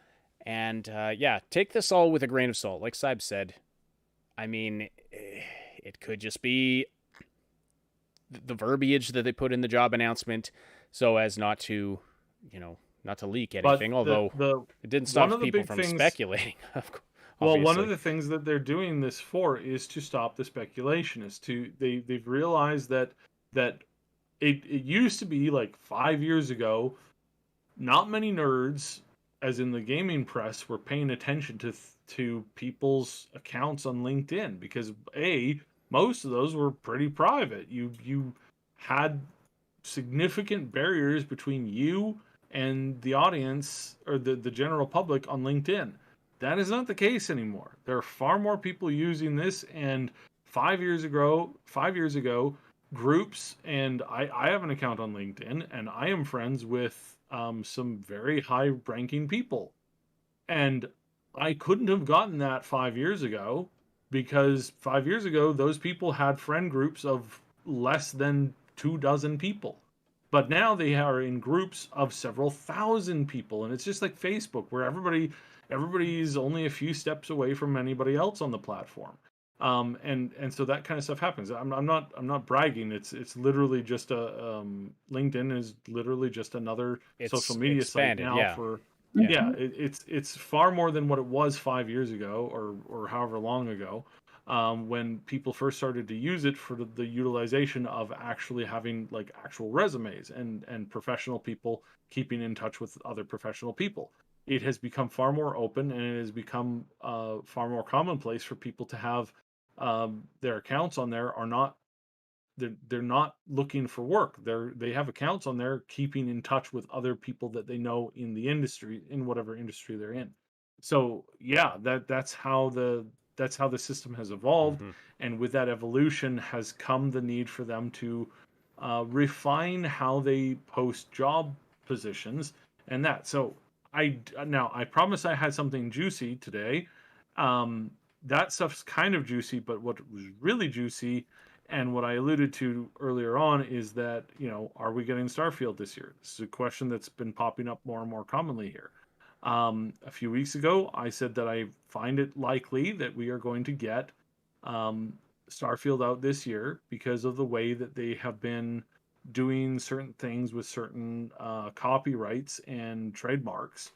Speaker 2: And yeah, take this all with a grain of salt. Like Saib said, I mean, it could just be the verbiage that they put in the job announcement so as not to, not to leak anything, although it didn't stop people from speculating.
Speaker 1: Well, one of the things that they're doing this for is to stop the speculation. They've realized that it used to be like 5 years ago, not many nerds, as in the gaming press, were paying attention to people's accounts on LinkedIn because most of those were pretty private. You had significant barriers between you and the audience or the general public on LinkedIn. That is not the case anymore. There are far more people using this, and 5 years ago, groups, and I have an account on LinkedIn, and I am friends with some very high-ranking people. And I couldn't have gotten that 5 years ago because 5 years ago, those people had friend groups of less than 24 people. But now they are in groups of several thousand people, and it's just like Facebook, where everybody's only a few steps away from anybody else on the platform. And so that kind of stuff happens. I'm not bragging. It's literally just LinkedIn is literally just another social media site now.
Speaker 2: Yeah.
Speaker 1: It's far more than what it was 5 years ago or however long ago, when people first started to use it for the utilization of actually having like actual resumes and professional people keeping in touch with other professional people. It has become far more open, and it has become far more commonplace for people to have their accounts on there are not they're not looking for work. They have accounts on there keeping in touch with other people that they know in the industry, in whatever industry they're in. So yeah, that's how the system has evolved, and with that evolution has come the need for them to refine how they post job positions and that. So I promise I had something juicy today. That stuff's kind of juicy, but what was really juicy and what I alluded to earlier on is that, are we getting Starfield this year? This is a question that's been popping up more and more commonly here. A few weeks ago, I said that I find it likely that we are going to get Starfield out this year because of the way that they have been doing certain things with certain copyrights and trademarks.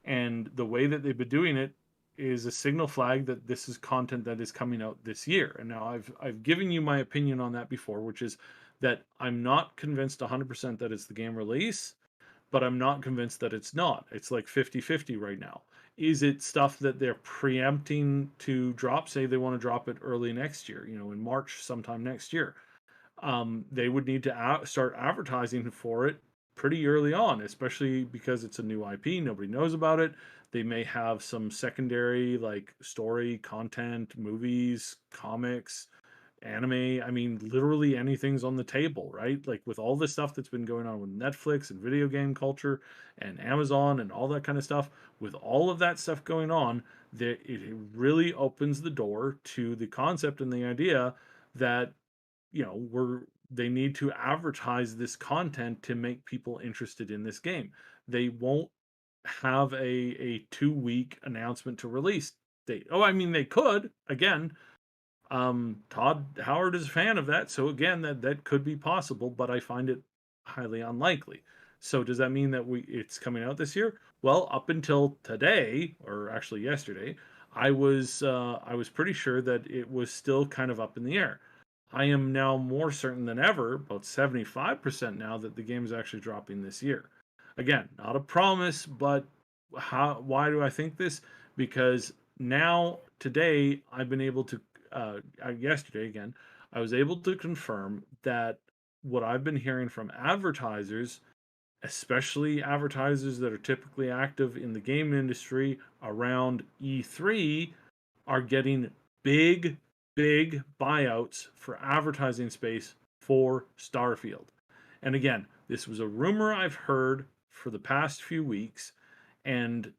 Speaker 1: And the way that they've been doing it is a signal flag that this is content that is coming out this year. And now I've given you my opinion on that before, which is that I'm not convinced 100% that it's the game release, but I'm not convinced that it's not. It's like 50-50 right now. Is it stuff that they're preempting to drop? Say they want to drop it early next year, in March, sometime next year. They would need to start advertising for it pretty early on, especially because it's a new IP. Nobody knows about it. They may have some secondary like story content, movies, comics, anime. I mean, literally anything's on the table, right? Like with all this stuff that's been going on with Netflix and video game culture and Amazon and all that kind of stuff, with all of that stuff going on, it really opens the door to the concept and the idea that they need to advertise this content to make people interested in this game. They won't have a 2-week announcement to release date. Oh, I mean, they could. Again, Todd Howard is a fan of that, so again, that could be possible, but I find it highly unlikely. So does that mean that it's coming out this year? Well, up until today, or actually yesterday, I was pretty sure that it was still kind of up in the air. I am now more certain than ever, about 75% now, that the game is actually dropping this year. Again, not a promise, but why do I think this? Because now, today, I've been able to, yesterday again, I was able to confirm that what I've been hearing from advertisers, especially advertisers that are typically active in the game industry around E3, are getting big, big buyouts for advertising space for Starfield. And again, this was a rumor I've heard for the past few weeks. And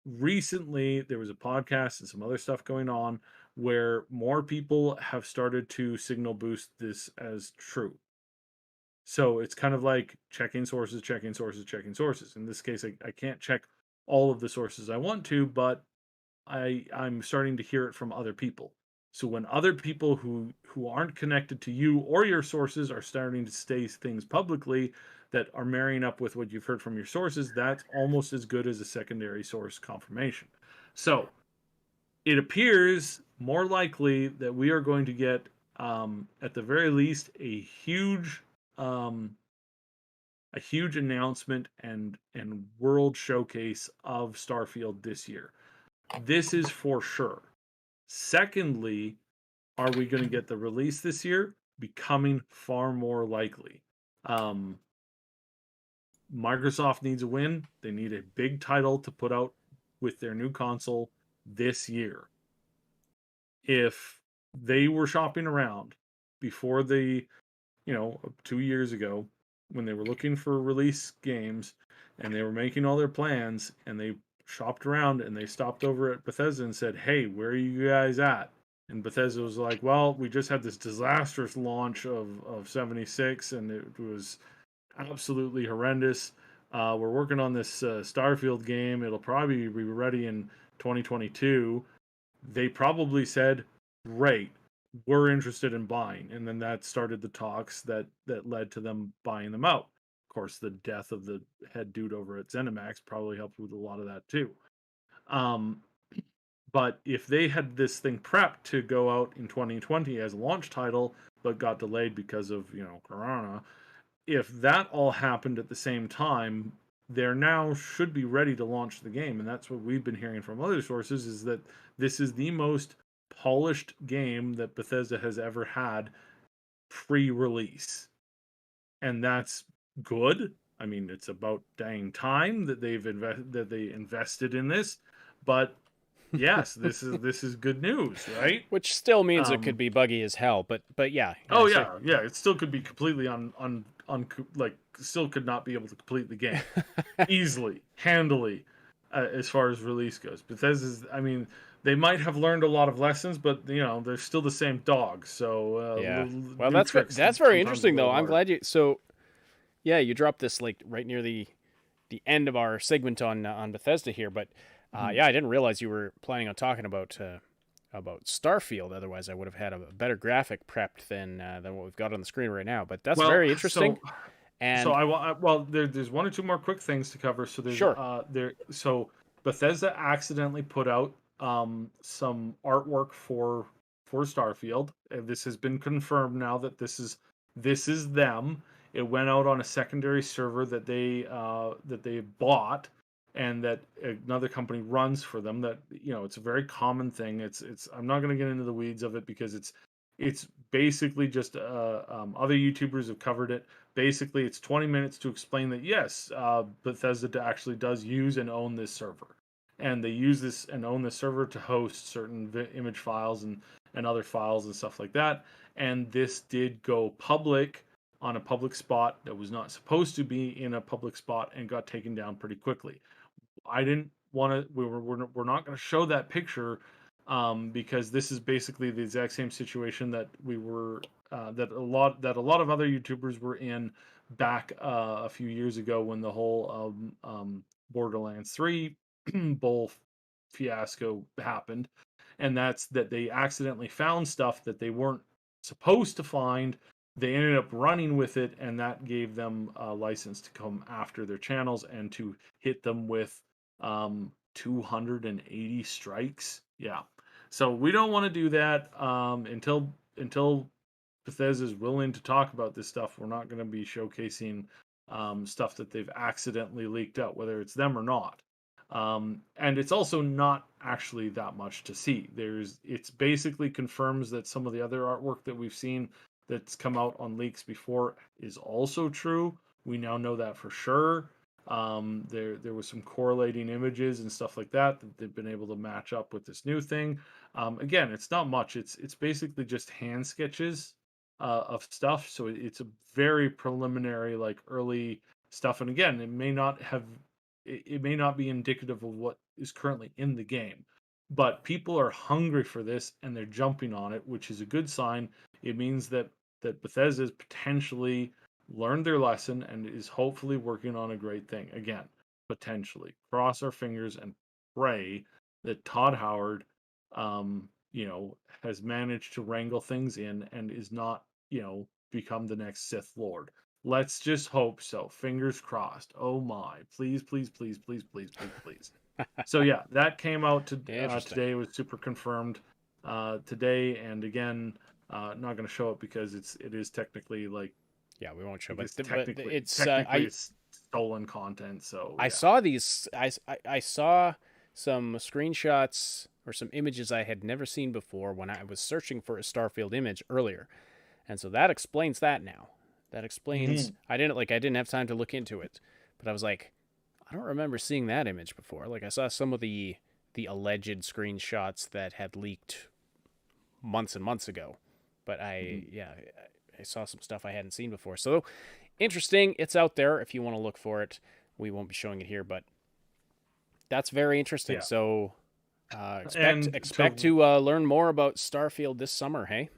Speaker 1: recently, there was a podcast and some other stuff going on where more people have started to signal boost this as true. So it's kind of like checking sources, checking sources, checking sources. In this case, I can't check all of the sources I want to, but I'm starting to hear it from other people. So when other people who aren't connected to you or your sources are starting to say things publicly that are marrying up with what you've heard from your sources, that's almost as good as a secondary source confirmation. So it appears more likely that we are going to get, at the very least, a huge announcement and world showcase of Starfield this year. This is for sure. Secondly, are we going to get the release this year? Becoming far more likely. Microsoft needs a win. They need a big title to put out with their new console this year. If they were shopping around before 2 years ago, when they were looking for release games and they were making all their plans, and they shopped around and they stopped over at Bethesda and said, "Hey, where are you guys at?" And Bethesda was like, "Well, we just had this disastrous launch of 76 and it was absolutely horrendous. We're working on this Starfield game. It'll probably be ready in 2022. They probably said, "Great, we're interested in buying." And then that started the talks that led to them buying them out. Of course, the death of the head dude over at ZeniMax probably helped with a lot of that too. But if they had this thing prepped to go out in 2020 as a launch title, but got delayed because of Corona, if that all happened at the same time, they're now should be ready to launch the game. And that's what we've been hearing from other sources, is that this is the most polished game that Bethesda has ever had pre-release. And that's good. I mean, it's about dang time that they invested in this, but yes, this is good news, right?
Speaker 2: Which still means it could be buggy as hell, but yeah.
Speaker 1: Oh yeah, it still could be completely still could not be able to complete the game easily, handily, as far as release goes. Bethesda's, I mean, they might have learned a lot of lessons, but they're still the same dog. So
Speaker 2: yeah. Well, that's very interesting though. I'm glad you. So yeah, you dropped this like right near the end of our segment on Bethesda here, but yeah, I didn't realize you were planning on talking about Starfield. Otherwise, I would have had a better graphic prepped than what we've got on the screen right now. But that's very interesting.
Speaker 1: There's one or two more quick things to cover. So there's
Speaker 2: sure.
Speaker 1: So Bethesda accidentally put out some artwork for Starfield. This has been confirmed now that this is them. It went out on a secondary server that they bought, and that another company runs for them. That it's a very common thing. It's I'm not going to get into the weeds of it because it's basically just other YouTubers have covered it. Basically, it's 20 minutes to explain that yes, Bethesda actually does use and own this server, and they use this and own this server to host certain image files and other files and stuff like that. And this did go public on a public spot that was not supposed to be in a public spot and got taken down pretty quickly. I didn't want to. We're not going to show that picture because this is basically the exact same situation that we were that a lot of other YouTubers were in back a few years ago when the whole Borderlands 3 bull fiasco happened, and that's that they accidentally found stuff that they weren't supposed to find. They ended up running with it, and that gave them a license to come after their channels and to hit them with 280 strikes. Yeah. So we don't want to do that until Bethesda is willing to talk about this stuff, we're not going to be showcasing stuff that they've accidentally leaked out, whether it's them or not. And it's also not actually that much to see. It's basically confirms that some of the other artwork that we've seen that's come out on leaks before is also true. We now know that for sure. There was some correlating images and stuff like that they've been able to match up with this new thing. Again, it's not much. It's basically just hand sketches of stuff. So it's a very preliminary, like early stuff. And again, it may not be indicative of what is currently in the game, but people are hungry for this and they're jumping on it, which is a good sign. It means that Bethesda has potentially learned their lesson and is hopefully working on a great thing. Again, potentially. Cross our fingers and pray that Todd Howard, has managed to wrangle things in and is not, become the next Sith Lord. Let's just hope so. Fingers crossed. Oh my. Please, please, please, please, please, please, please. So yeah, that came out today. It was super confirmed today, and again, not going to show it because it is technically like
Speaker 2: we won't show,
Speaker 1: it's
Speaker 2: but
Speaker 1: technically it's stolen content. So
Speaker 2: I saw these. I saw some screenshots or some images I had never seen before when I was searching for a Starfield image earlier, and so that explains that now. That explains I didn't have time to look into it, but I was like, I don't remember seeing that image before. Like I saw some of the alleged screenshots that had leaked months and months ago, but I saw some stuff I hadn't seen before. So interesting. It's out there if you want to look for it. We won't be showing it here, but that's very interesting. Yeah. So expect to learn more about Starfield this summer. Hey.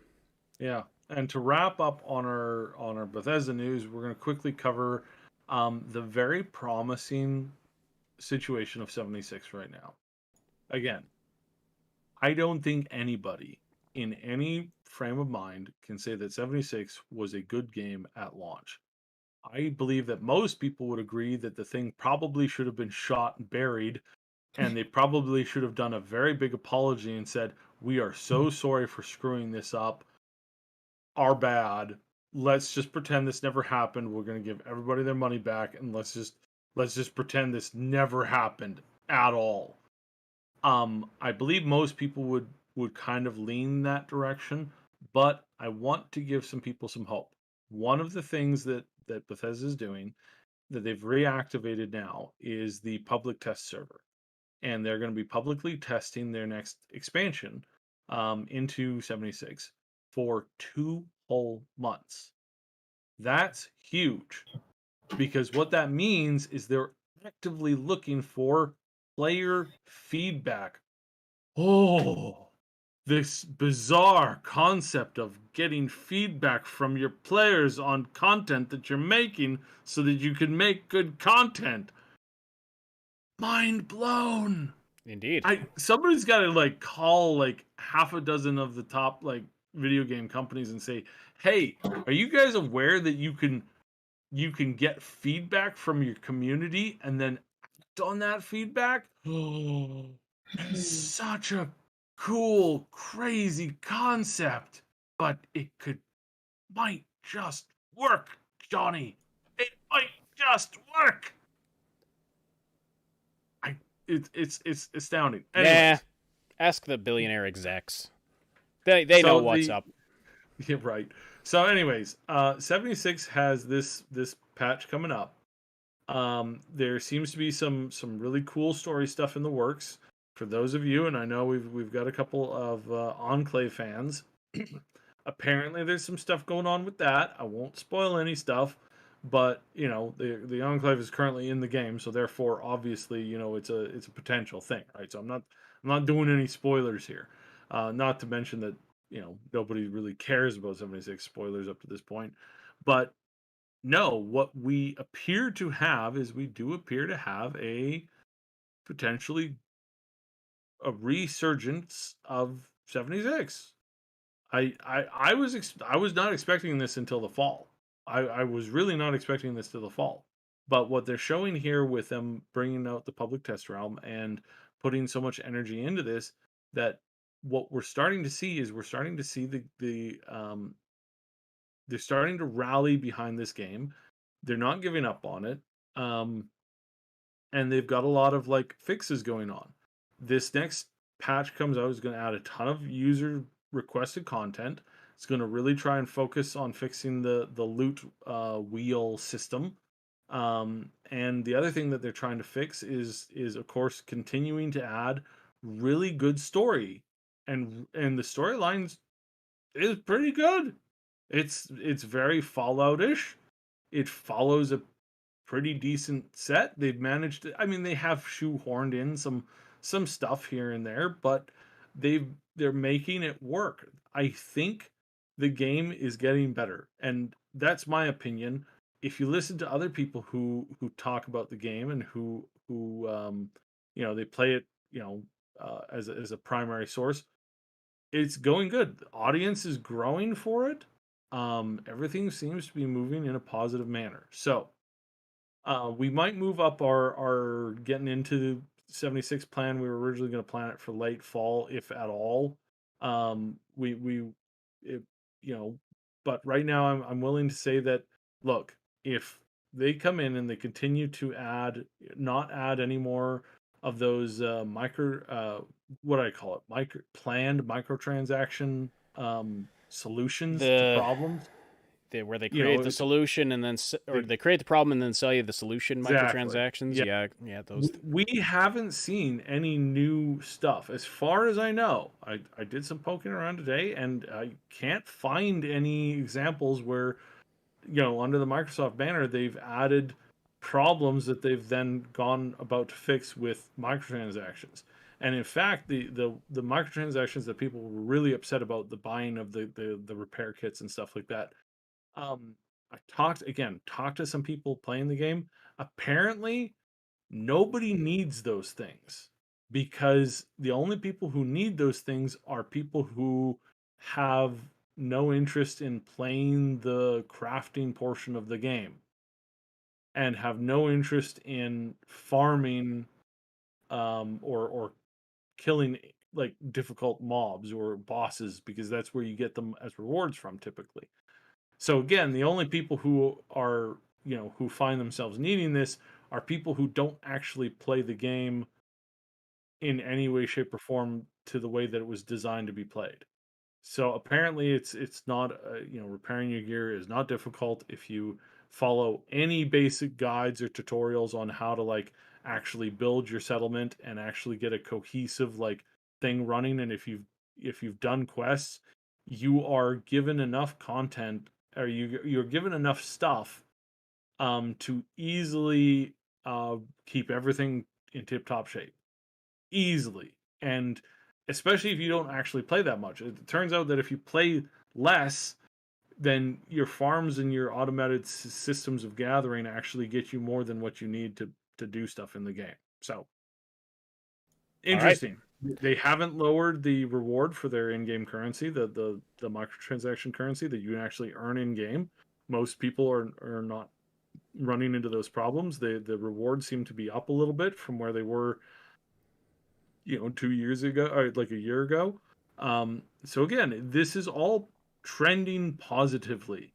Speaker 1: Yeah. And to wrap up on our Bethesda news, we're going to quickly cover the very promising situation of 76 right now. Again, I don't think anybody in any frame of mind can say that 76 was a good game at launch. I believe that most people would agree that the thing probably should have been shot and buried, and they probably should have done a very big apology and said, "We are so sorry for screwing this up. Our bad. Let's just pretend this never happened. We're going to give everybody their money back, and let's just pretend this never happened at all." I believe most people would kind of lean that direction, but I want to give some people some hope. One of the things that Bethesda is doing that they've reactivated now is the public test server, and they're going to be publicly testing their next expansion into 76 for 2 whole months. That's huge, because what that means is they're actively looking for player feedback. Oh, this bizarre concept of getting feedback from your players on content that you're making so that you can make good content. Mind blown.
Speaker 2: Indeed.
Speaker 1: Somebody's got to call half a dozen of the top video game companies and say, "Hey, are you guys aware that you can get feedback from your community and then act on that feedback?" Such a cool, crazy concept, but it might just work, Johnny. It might just work. It's astounding. Anyways.
Speaker 2: Yeah, ask the billionaire execs. They know what's up.
Speaker 1: Yeah, right. So, anyways, 76 has this patch coming up. There seems to be some really cool story stuff in the works. For those of you, and I know we've got a couple of Enclave fans. Apparently, there's some stuff going on with that. I won't spoil any stuff, but the Enclave is currently in the game, so therefore, obviously, it's a potential thing, right? So I'm not doing any spoilers here. Not to mention that nobody really cares about 76 spoilers up to this point, but no, what we appear to have is we do appear to have a potentially a resurgence of 76. I was not expecting this until the fall. I was really not expecting this till the fall. But what they're showing here with them bringing out the public test realm and putting so much energy into this, that what we're starting to see is the they're starting to rally behind this game. They're not giving up on it. And they've got a lot of like fixes going on. This next patch comes out is going to add a ton of user requested content. It's going to really try and focus on fixing the loot wheel system. And the other thing that they're trying to fix is of course continuing to add really good story, and the storylines is pretty good. It's very Fallout-ish. It follows a pretty decent set. They've managed to, I mean, they have shoehorned in some stuff here and there, but they're making it work. I think the game is getting better, and that's my opinion. If you listen to other people who talk about the game and who they play it, as a primary source, it's going good. The audience is growing for it. Everything seems to be moving in a positive manner. So we might move up our getting into 76 plan. We were originally going to plan it for late fall, if at all. We it, you know, but right now I'm willing to say that, look, if they come in and they continue to not add any more of those what do I call it, planned microtransaction solutions to
Speaker 2: The
Speaker 1: problems.
Speaker 2: where they
Speaker 1: You know,
Speaker 2: create the solution and then or they create the problem and then sell you the solution
Speaker 1: exactly.
Speaker 2: microtransactions.
Speaker 1: Yeah.
Speaker 2: Yeah, those.
Speaker 1: We haven't seen any new stuff. As far as I know, I did some poking around today, and I can't find any examples where, under the Microsoft banner, they've added problems that they've then gone about to fix with microtransactions. And in fact, the microtransactions that people were really upset about, the buying of the repair kits and stuff like that, I talked to some people playing the game. Apparently, nobody needs those things, because the only people who need those things are people who have no interest in playing the crafting portion of the game and have no interest in farming, or killing like difficult mobs or bosses, because that's where you get them as rewards from typically. So again, the only people who are, who find themselves needing this are people who don't actually play the game in any way, shape, or form to the way that it was designed to be played. So apparently, it's not, repairing your gear is not difficult if you follow any basic guides or tutorials on how to like actually build your settlement and actually get a cohesive like thing running. And if you've done quests, you are given enough content, or you're given enough stuff to easily keep everything in tip top shape easily. And especially if you don't actually play that much, it turns out that if you play less, then your farms and your automated systems of gathering actually get you more than what you need to do stuff in the game. So interesting. They haven't lowered the reward for their in-game currency, the microtransaction currency that you can actually earn in game. Most people are not running into those problems. The rewards seem to be up a little bit from where they were, 2 years ago, or like a year ago. So again, this is all trending positively.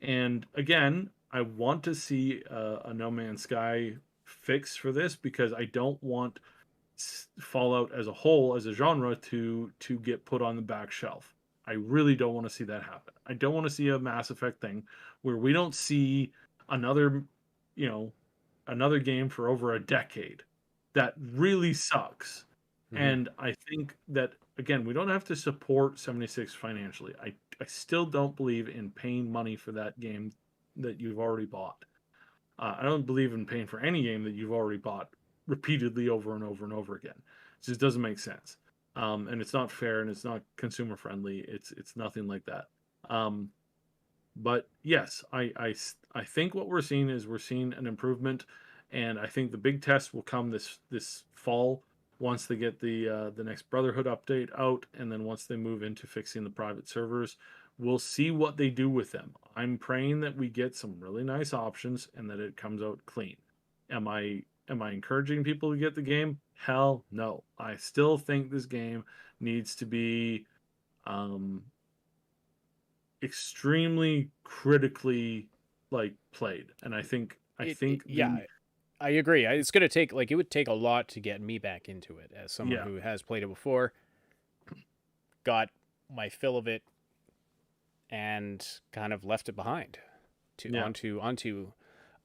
Speaker 1: And again, I want to see a No Man's Sky fix for this, because I don't want Fallout as a whole, as a genre, to get put on the back shelf. I really don't want to see that happen. I don't want to see a Mass Effect thing where we don't see another, another game for over a decade that really sucks. And I think that, again, we don't have to support 76 financially. I still don't believe in paying money for that game that you've already bought. I don't believe in paying for any game that you've already bought repeatedly over and over and over again. It just doesn't make sense. And it's not fair, and it's not consumer friendly. It's nothing like that. But yes, I think what we're seeing is we're seeing an improvement, and I think the big test will come this fall, once they get the next Brotherhood update out, and then once they move into fixing the private servers. We'll see what they do with them. I'm praying that we get some really nice options and that it comes out clean. Am I encouraging people to get the game? Hell no. I still think this game needs to be extremely critically played, and I think
Speaker 2: I agree. It's gonna take it would take a lot to get me back into it as someone who has played it before, got my fill of it, and kind of left it behind onto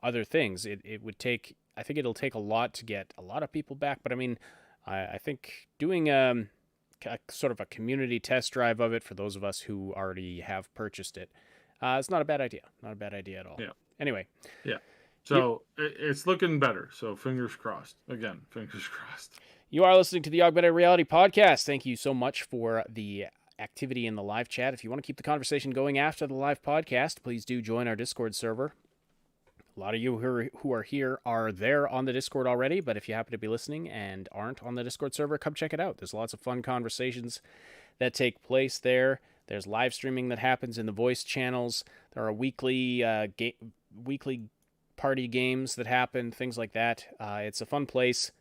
Speaker 2: other things. It would take. I think it'll take a lot to get a lot of people back. But I mean, I think doing a sort of a community test drive of it for those of us who already have purchased it, it's not a bad idea. Not a bad idea at all.
Speaker 1: Yeah.
Speaker 2: Anyway.
Speaker 1: Yeah. So it's looking better. So fingers crossed. Again, fingers crossed.
Speaker 2: You are listening to the Augmented Reality Podcast. Thank you so much for the activity in the live chat. If you want to keep the conversation going after the live podcast, please do join our Discord server. A lot of you who are here are there on the Discord already, but if you happen to be listening and aren't on the Discord server, come check it out. There's lots of fun conversations that take place there. There's live streaming that happens in the voice channels. There are weekly party games that happen, things like that. It's a fun place.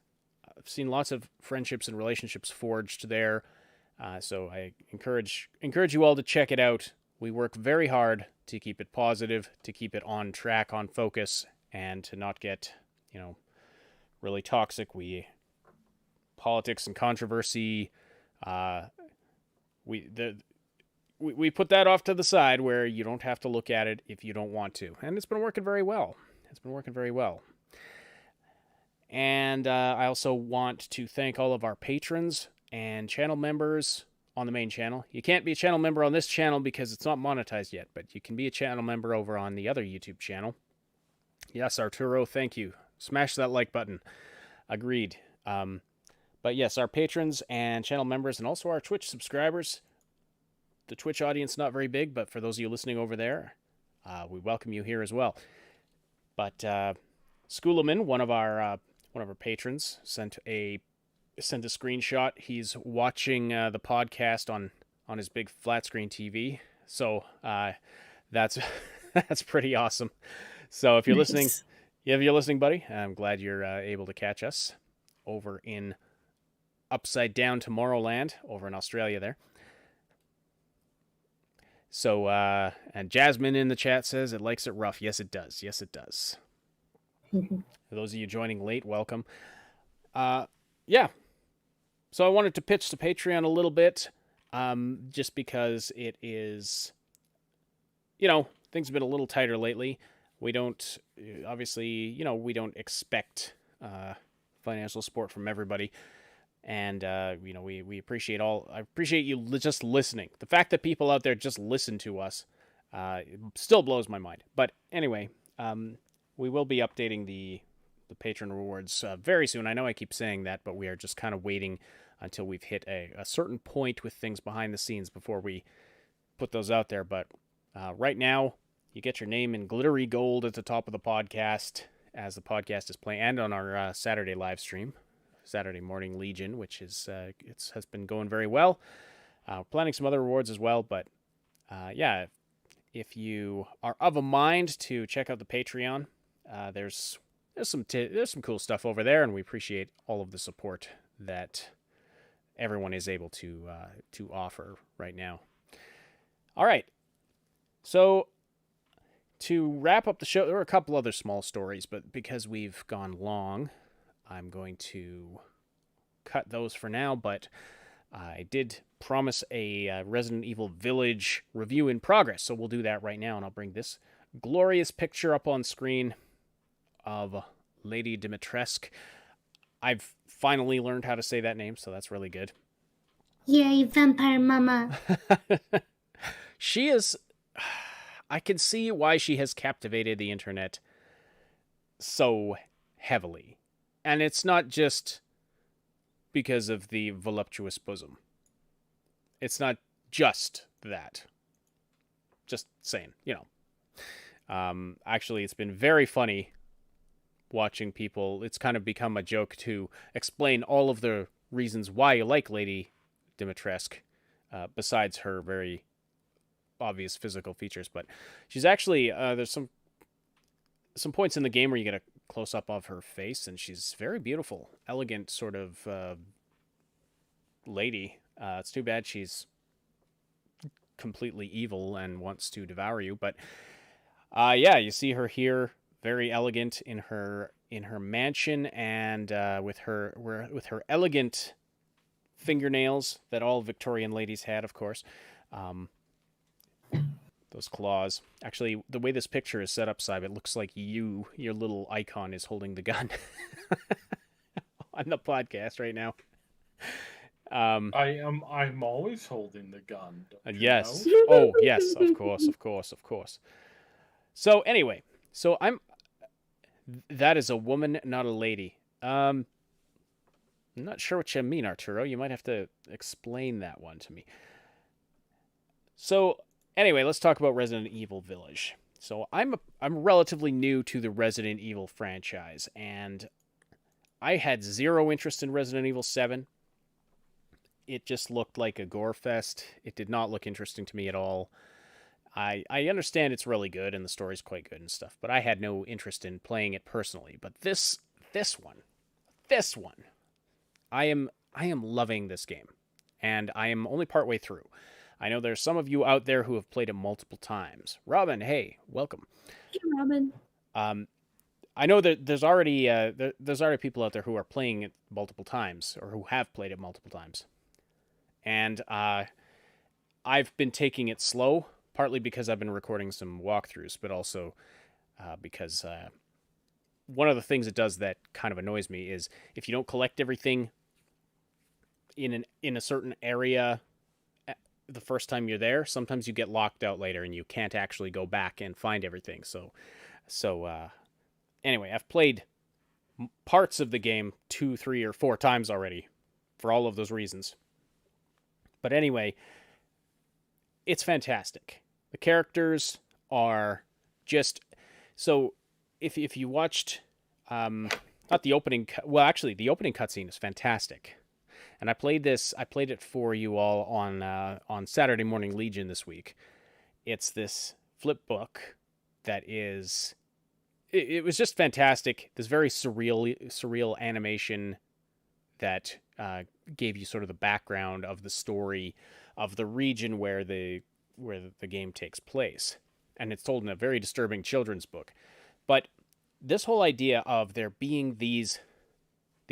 Speaker 2: I've seen lots of friendships and relationships forged there. So I encourage you all to check it out. We work very hard to keep it positive, to keep it on track, on focus, and to not get, really toxic. Politics and controversy, we put that off to the side where you don't have to look at it if you don't want to. And it's been working very well. And I also want to thank all of our patrons and channel members on the main channel. You can't be a channel member on this channel because it's not monetized yet, but you can be a channel member over on the other YouTube channel. Yes, Arturo, thank you. Smash that like button. Agreed. But yes, our patrons and channel members and also our Twitch subscribers. The Twitch audience not very big, but for those of you listening over there, we welcome you here as well. But Schoolaman, one of our patrons, sent a screenshot. He's watching the podcast on his big flat screen TV. So that's pretty awesome. So if you're listening, buddy, I'm glad you're able to catch us over in Upside Down Tomorrowland over in Australia there. So, and Jasmine in the chat says it likes it rough. Yes, it does. For those of you joining late, welcome. Yeah. So I wanted to pitch to Patreon a little bit, just because it is, things have been a little tighter lately. We don't, obviously, we don't expect financial support from everybody. And, we appreciate I appreciate you just listening. The fact that people out there just listen to us still blows my mind. But anyway, we will be updating the patron rewards very soon. I know I keep saying that, but we are just kind of waiting until we've hit a certain point with things behind the scenes before we put those out there. But right now, you get your name in glittery gold at the top of the podcast as the podcast is playing, and on our Saturday live stream. Saturday Morning Legion, which is has been going very well. Planning some other rewards as well, but yeah, if you are of a mind to check out the Patreon, there's some cool stuff over there, and we appreciate all of the support that everyone is able to offer right now. All right, so to wrap up the show, there were a couple other small stories, but because we've gone long, I'm going to cut those for now, but I did promise a Resident Evil Village review in progress, so we'll do that right now, and I'll bring this glorious picture up on screen of Lady Dimitrescu. I've finally learned how to say that name, so that's really good.
Speaker 9: Yay, vampire mama.
Speaker 2: She is... I can see why she has captivated the internet so heavily. And it's not just because of the voluptuous bosom. It's not just that. Just saying, Actually, it's been very funny watching people. It's kind of become a joke to explain all of the reasons why you like Lady Dimitrescu, besides her very obvious physical features. But she's actually, there's some points in the game where you get a close-up of her face, and she's very beautiful, elegant sort of lady. It's too bad she's completely evil and wants to devour you. But yeah, you see her here, very elegant in her mansion, and with her elegant fingernails that all Victorian ladies had, of course. Those claws. Actually, the way this picture is set up, Sib, it looks like your little icon is holding the gun on the podcast right now.
Speaker 1: I'm always holding the gun.
Speaker 2: Yes.
Speaker 1: Know?
Speaker 2: Oh, yes. Of course. So anyway, that is a woman, not a lady. I'm not sure what you mean, Arturo. You might have to explain that one to me. So anyway, let's talk about Resident Evil Village. So I'm relatively new to the Resident Evil franchise, and I had zero interest in Resident Evil 7. It just looked like a gore fest. It did not look interesting to me at all. I understand it's really good and the story's quite good and stuff, but I had no interest in playing it personally. But this one, I am loving this game, and I am only partway through. I know there's some of you out there who have played it multiple times. Robin, hey, welcome.
Speaker 9: Hey, Robin.
Speaker 2: I know that there's already people out there who are playing it multiple times, or who have played it multiple times. And I've been taking it slow, partly because I've been recording some walkthroughs, but also because one of the things it does that kind of annoys me is if you don't collect everything in a certain area the first time you're there, sometimes you get locked out later and you can't actually go back and find everything. So anyway, I've played parts of the game 2, 3, or 4 times already for all of those reasons. But anyway, it's fantastic. The characters are just... So, if you watched... not the opening... Well, actually, the opening cutscene is fantastic. And I played it for you all on Saturday Morning Legion this week. It's this flip book that is... It was just fantastic. This very surreal animation that gave you sort of the background of the story of the region where the game takes place, and it's told in a very disturbing children's book. But this whole idea of there being these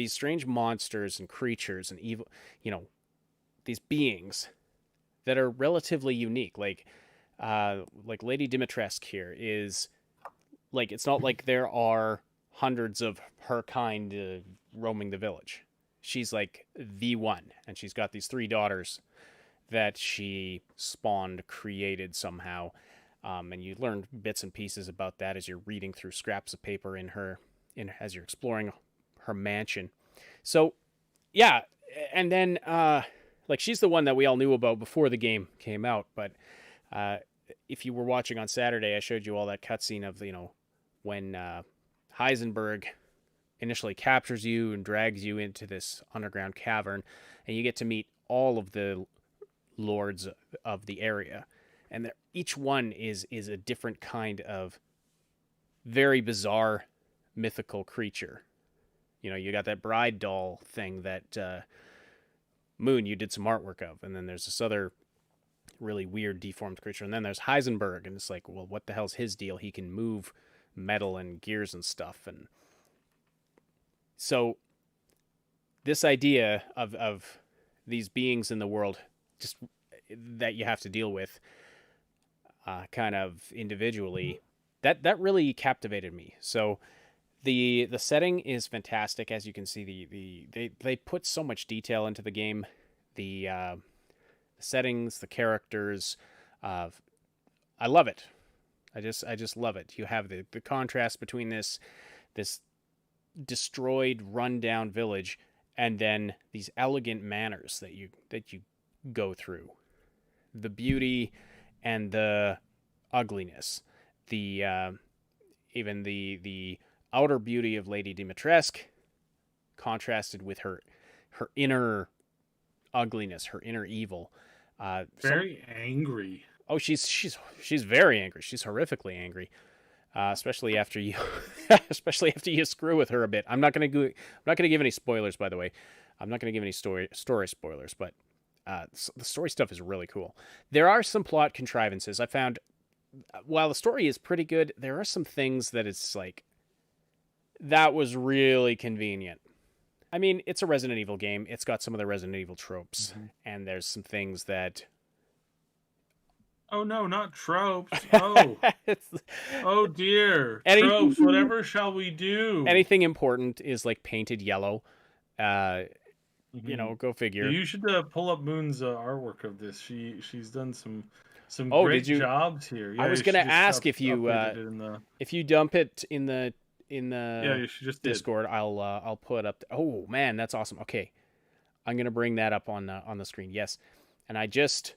Speaker 2: strange monsters and creatures and evil, these beings that are relatively unique, like Lady Dimitrescu here is. Like, it's not like there are hundreds of her kind roaming the village. She's like the one, and she's got these 3 daughters that she created somehow, and you learn bits and pieces about that as you're reading through scraps of paper as you're exploring her mansion. So, yeah, and then she's the one that we all knew about before the game came out, but if you were watching on Saturday, I showed you all that cutscene of when Heisenberg initially captures you and drags you into this underground cavern, and you get to meet all of the lords of the area, and each one is a different kind of very bizarre mythical creature. You got that bride doll thing that Moon, you did some artwork of, and then there's this other really weird deformed creature, and then there's Heisenberg, and it's like, well, what the hell's his deal? He can move metal and gears and stuff. And so this idea of these beings in the world just that you have to deal with kind of individually, that really captivated me. So the setting is fantastic. As you can see, they put so much detail into the game. The settings, the characters, I love it. I just love it. You have the contrast between this destroyed, run-down village, and then these elegant manners that you go through. The beauty and the ugliness. Even the outer beauty of Lady Dimitrescu contrasted with her inner ugliness, her inner evil.
Speaker 1: Very angry.
Speaker 2: Oh, she's very angry. She's horrifically angry, especially after you screw with her a bit. I'm not gonna give any spoilers, by the way. I'm not gonna give any story spoilers, but the story stuff is really cool. There are some plot contrivances. I found, while the story is pretty good, there are some things that it's like, that was really convenient. I mean, it's a Resident Evil game. It's got some of the Resident Evil tropes, and there's some things that...
Speaker 1: Oh, no, not tropes. Oh. Oh, dear. Tropes, whatever shall we do?
Speaker 2: Anything important is, like, painted yellow. You know, go figure.
Speaker 1: You should pull up Moon's artwork of this. She's done some great jobs here. Yeah,
Speaker 2: I was going to ask if you dump it in the
Speaker 1: you just
Speaker 2: Discord, I'll put up. Oh man, that's awesome. Okay, I'm gonna bring that up on the screen. Yes, and I just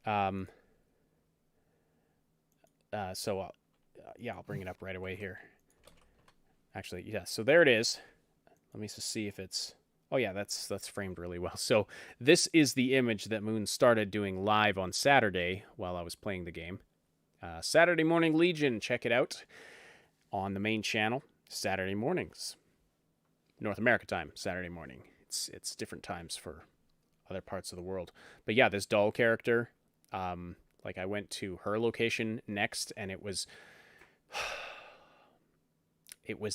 Speaker 2: I'll bring it up right away here. Actually, yeah. So there it is. Let me just see if it's. Oh yeah, that's framed really well. So this is the image that Moon started doing live on Saturday while I was playing the game. Saturday Morning Legion, check it out on the main channel. Saturday mornings, North America time. Saturday morning. It's different times for other parts of the world. But yeah, this doll character. Like I went to her location next, and it was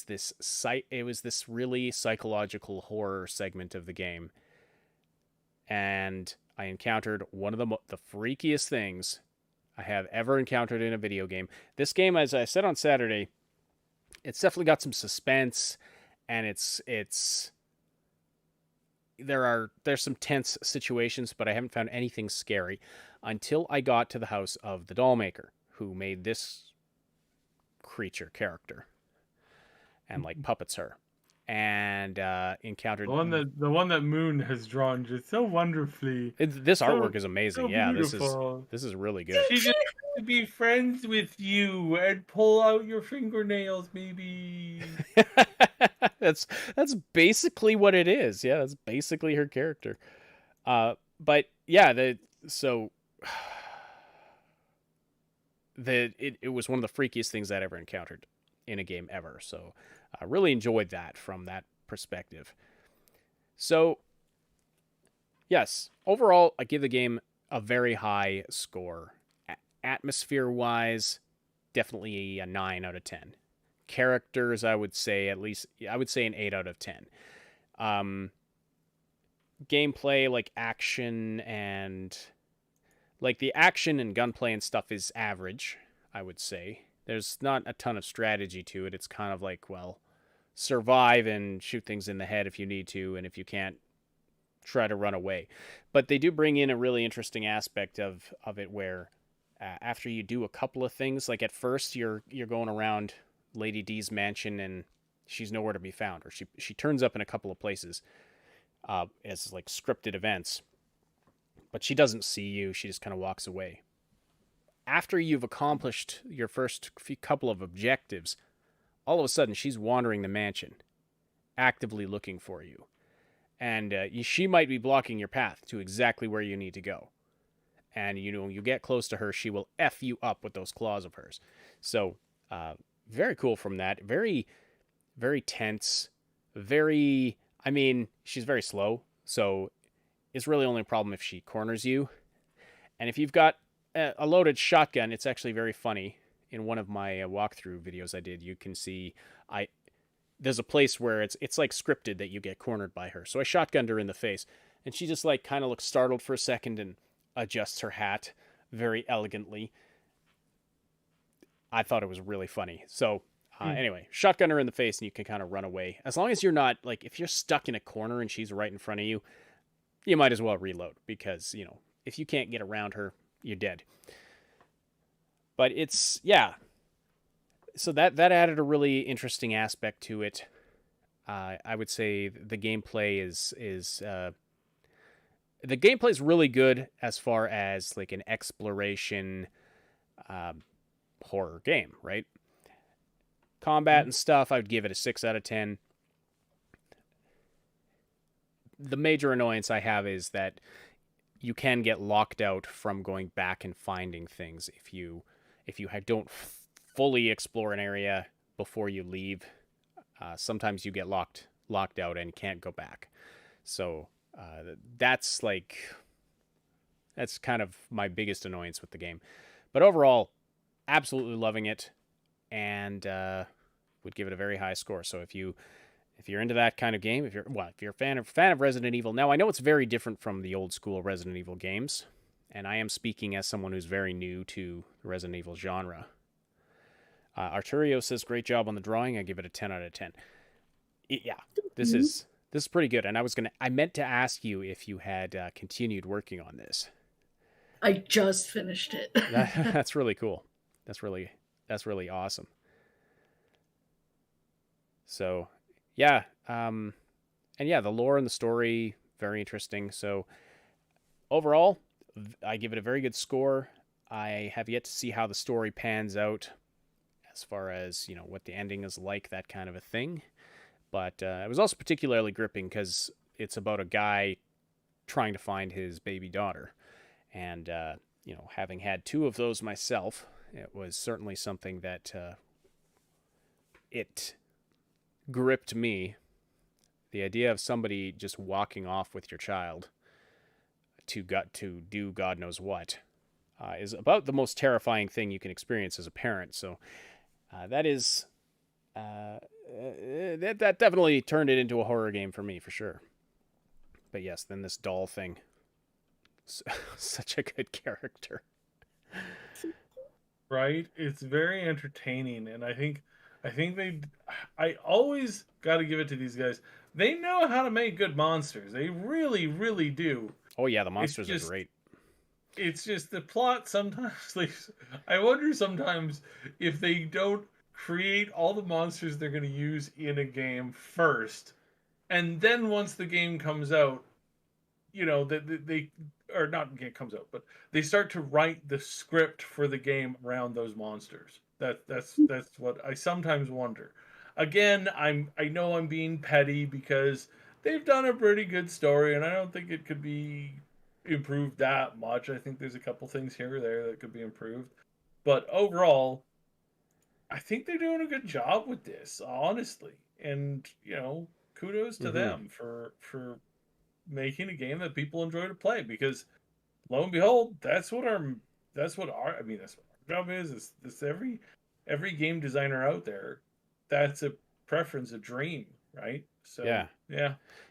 Speaker 2: this really psychological horror segment of the game, and I encountered one of the freakiest things I have ever encountered in a video game. This game, as I said on Saturday, it's definitely got some suspense, and there's some tense situations, but I haven't found anything scary until I got to the house of the doll maker who made this character and like puppets her, and encountered
Speaker 1: the one that Moon has drawn just so wonderfully.
Speaker 2: This artwork is amazing. Yeah, this is really good.
Speaker 1: She just wants to be friends with you and pull out your fingernails, maybe.
Speaker 2: That's basically what it is. Yeah, that's basically her character. But yeah, it was one of the freakiest things I'd ever encountered in a game ever. So I really enjoyed that from that perspective. So yes, overall, I give the game a very high score. Atmosphere-wise, definitely a 9 out of 10. Characters, I would say an 8 out of 10. Gameplay, like action and like the action and gunplay and stuff is average, I would say. There's not a ton of strategy to it. It's kind of like, well, survive and shoot things in the head if you need to, and if you can't, try to run away. But they do bring in a really interesting aspect of it where after you do a couple of things, like at first you're going around Lady D's mansion and she's nowhere to be found, or she turns up in a couple of places as like scripted events, but she doesn't see you. She just kind of walks away. After you've accomplished your first couple of objectives, all of a sudden she's wandering the mansion, actively looking for you. And she might be blocking your path to exactly where you need to go. And, you get close to her, she will F you up with those claws of hers. So, very cool from that. Very, very tense. She's very slow. So, it's really only a problem if she corners you. And if you've got a loaded shotgun, it's actually very funny. In one of my walkthrough videos I did, you can see there's a place where it's like scripted that you get cornered by her. So I shotgunned her in the face, and she just like kind of looks startled for a second and adjusts her hat very elegantly. I thought it was really funny. So anyway, shotgun her in the face and you can kind of run away. As long as you're not, like, if you're stuck in a corner and she's right in front of you, you might as well reload because, if you can't get around her, you're dead. But it's, yeah. So that added a really interesting aspect to it. I would say the gameplay is the gameplay is really good as far as like an exploration horror game, right? Combat and stuff, I would give it a 6 out of 10. The major annoyance I have is that you can get locked out from going back and finding things if you don't fully explore an area before you leave. Sometimes you get locked out and can't go back. So that's like That's kind of my biggest annoyance with the game. But overall, absolutely loving it, and would give it a very high score. So if you're into that kind of game, if you're a fan of Resident Evil, now I know it's very different from the old school Resident Evil games, and I am speaking as someone who's very new to the Resident Evil genre. Arturio says great job on the drawing. I give it a 10 out of 10. Yeah, this is pretty good. And I meant to ask you if you had continued working on this.
Speaker 9: I just finished it.
Speaker 2: That's really cool. That's really awesome. So, yeah, and yeah, the lore and the story, very interesting. So, overall, I give it a very good score. I have yet to see how the story pans out as far as, what the ending is like, that kind of a thing. But it was also particularly gripping because it's about a guy trying to find his baby daughter. And, having had 2 of those myself, it was certainly something that it gripped me. The idea of somebody just walking off with your child to do God knows what is about the most terrifying thing you can experience as a parent. So that is that definitely turned it into a horror game for me, for sure. But yes, then this doll thing, such a good character.
Speaker 1: Right? It's very entertaining, and I think I always got to give it to these guys. They know how to make good monsters. They really, really do.
Speaker 2: Oh yeah, the monsters are great.
Speaker 1: It's just the plot sometimes. I wonder sometimes if they don't create all the monsters they're going to use in a game first, and then once the game comes out, they or not game comes out, but they start to write the script for the game around those monsters. That's what I sometimes wonder. Again, I know I'm being petty because they've done a pretty good story, and I don't think it could be improved that much. I think there's a couple things here or there that could be improved, but overall, I think they're doing a good job with this, honestly. And kudos to them for making a game that people enjoy to play, because lo and behold, that's what our job is. This every game designer out there, that's a preference, a dream, right? So yeah.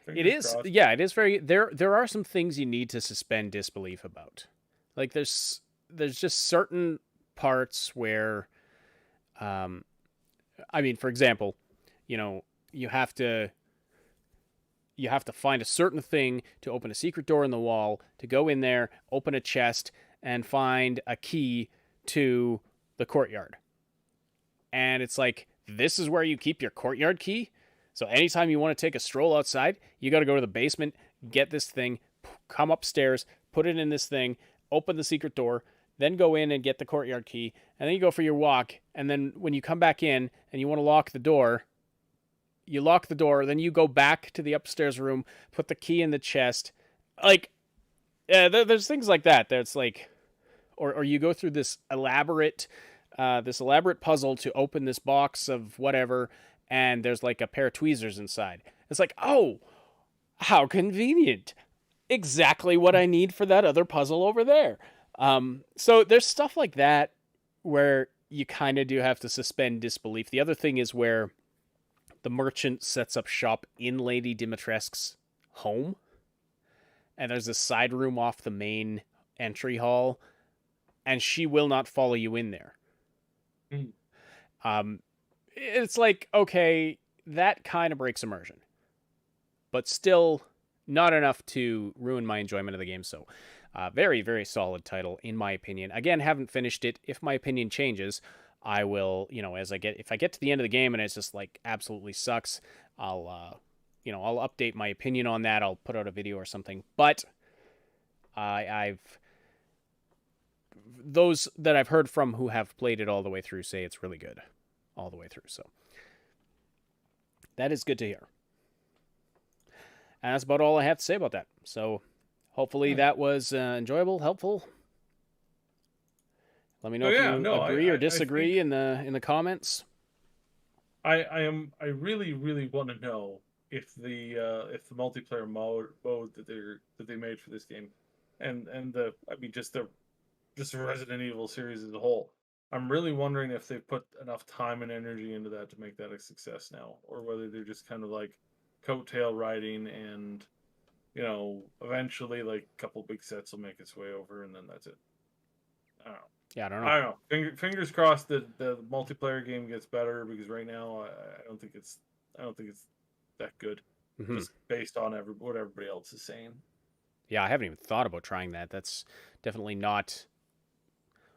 Speaker 2: It is. Crossed. Yeah, it is very. There are some things you need to suspend disbelief about. Like there's just certain parts where, for example, you have to find a certain thing to open a secret door in the wall, to go in there, open a chest, and find a key to the courtyard. And it's like, this is where you keep your courtyard key? So anytime you want to take a stroll outside, you got to go to the basement, get this thing, come upstairs, put it in this thing, open the secret door, then go in and get the courtyard key, and then you go for your walk, and then when you come back in and you want to lock the door, you lock the door, then you go back to the upstairs room, put the key in the chest. Like, there's things like that. That's like, or you go through this elaborate puzzle to open this box of whatever, and there's like a pair of tweezers inside. It's like, oh, how convenient. Exactly what I need for that other puzzle over there. So there's stuff like that where you kind of do have to suspend disbelief. The other thing is where the merchant sets up shop in Lady Dimitrescu's home, and there's a side room off the main entry hall, and she will not follow you in there. It's like, okay, that kind of breaks immersion, but still not enough to ruin my enjoyment of the game. So very, very solid title, in my opinion. Again, haven't finished it. If my opinion changes, I will, if I get to the end of the game and it's just like absolutely sucks, I'll update my opinion on that. I'll put out a video or something. But those that I've heard from who have played it all the way through say it's really good all the way through. So that is good to hear. And that's about all I have to say about that. So hopefully that was enjoyable, helpful. Let me know if you agree or disagree in the comments.
Speaker 1: I really, really want to know if the multiplayer mode that they made for this game and the just the Resident Evil series as a whole. I'm really wondering if they've put enough time and energy into that to make that a success now, or whether they're just kind of like coattail riding, and eventually like a couple big sets will make its way over, and then that's it. I don't know.
Speaker 2: Yeah, I don't know.
Speaker 1: I don't know. Fingers crossed that the multiplayer game gets better, because right now I don't think it's that good, just based on what everybody else is saying.
Speaker 2: Yeah, I haven't even thought about trying that. That's definitely not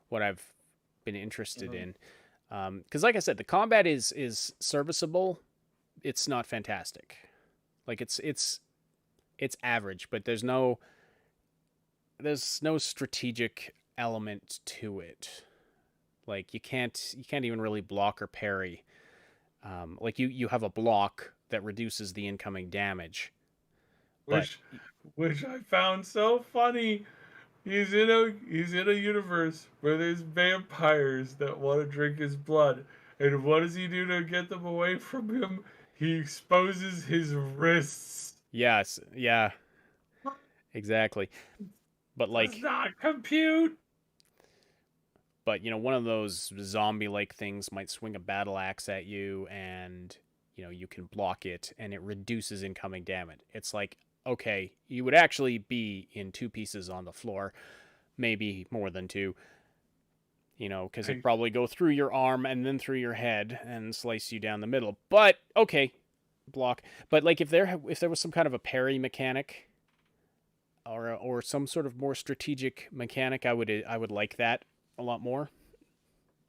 Speaker 2: what I've been interested in. Because like I said, the combat is serviceable. It's not fantastic. Like it's average, but there's no strategic element to it. Like you can't even really block or parry. Like you have a block that reduces the incoming damage.
Speaker 1: Which I found so funny. He's in a universe where there's vampires that want to drink his blood, and what does he do to get them away from him? He exposes his wrists.
Speaker 2: Yes, yeah, exactly. But like,
Speaker 1: does not compute.
Speaker 2: But one of those zombie-like things might swing a battle axe at you, and you can block it, and it reduces incoming damage. It's like, okay, you would actually be in two pieces on the floor, maybe more than two, because it'd probably go through your arm and then through your head and slice you down the middle. But okay, block. But like if there was some kind of a parry mechanic, or some sort of more strategic mechanic, I would like that a lot more.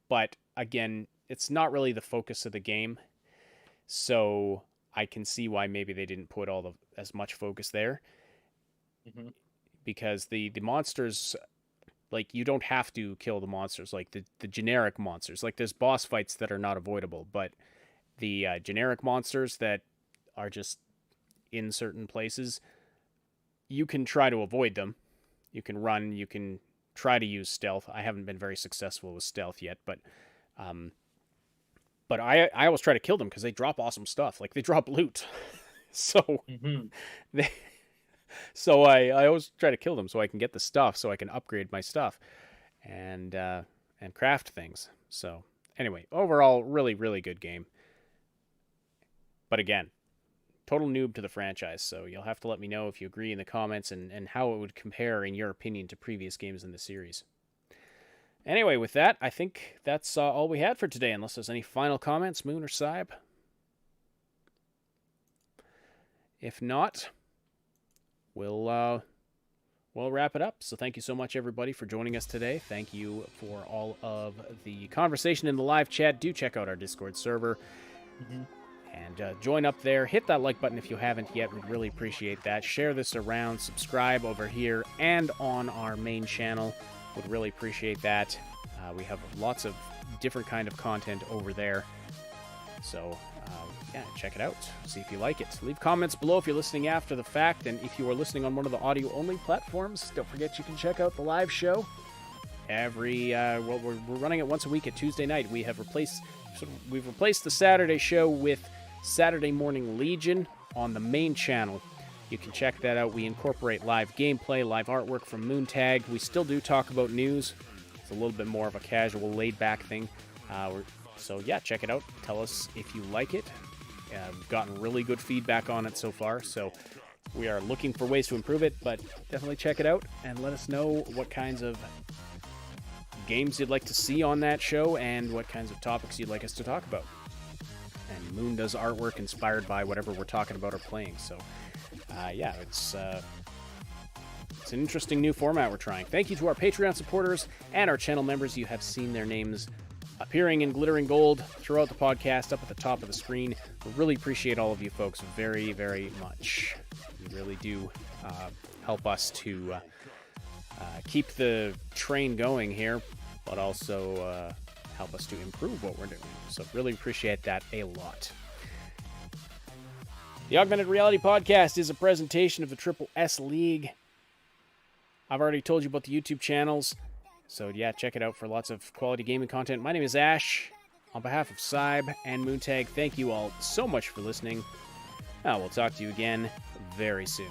Speaker 2: But again, it's not really the focus of the game, so I can see why maybe they didn't put as much focus there. Because the monsters, like, you don't have to kill the monsters, like the generic monsters. Like, there's boss fights that are not avoidable, but the generic monsters that are just in certain places, you can try to avoid them. You can run, you can try to use stealth. I haven't been very successful with stealth yet, but I always try to kill them because they drop awesome stuff. Like, they drop loot. So I always try to kill them so I can get the stuff, so I can upgrade my stuff and craft things. So anyway, overall, really, really good game. But again, total noob to the franchise, so you'll have to let me know if you agree in the comments and how it would compare, in your opinion, to previous games in the series. Anyway, with that, I think that's all we had for today, unless there's any final comments, Moon or Saib. If not, we'll wrap it up. So thank you so much, everybody, for joining us today. Thank you for all of the conversation in the live chat. Do check out our Discord server. And join up there. Hit that like button if you haven't yet. We'd really appreciate that. Share this around. Subscribe over here and on our main channel. Would really appreciate that. We have lots of different kind of content over there. So, yeah, check it out. See if you like it. Leave comments below if you're listening after the fact. And if you are listening on one of the audio-only platforms, don't forget you can check out the live show. We're running it once a week at Tuesday night. We've replaced the Saturday show with Saturday Morning Legion on the main channel. You can check that out. We incorporate live gameplay, live artwork from Moontag. We still do talk about news. It's a little bit more of a casual, laid-back thing. So yeah, check it out. Tell us if you like it. We've gotten really good feedback on it so far, so we are looking for ways to improve it, but definitely check it out and let us know what kinds of games you'd like to see on that show and what kinds of topics you'd like us to talk about. And Moon does artwork inspired by whatever we're talking about or playing, so yeah, it's an interesting new format we're trying. Thank you to our Patreon supporters and our channel members. You have seen their names appearing in glittering gold throughout the podcast, up at the top of the screen. We really appreciate all of you folks very, very much. You really do help us to keep the train going here, but also help us to improve what we're doing. So really appreciate that a lot. The Augmented Reality Podcast is a presentation of the Triple S League. I've already told you about the YouTube channels, so yeah, check it out for lots of quality gaming content. My name is Ash. On behalf of Saib and Moontag, thank you all so much for listening. We'll talk to you again very soon.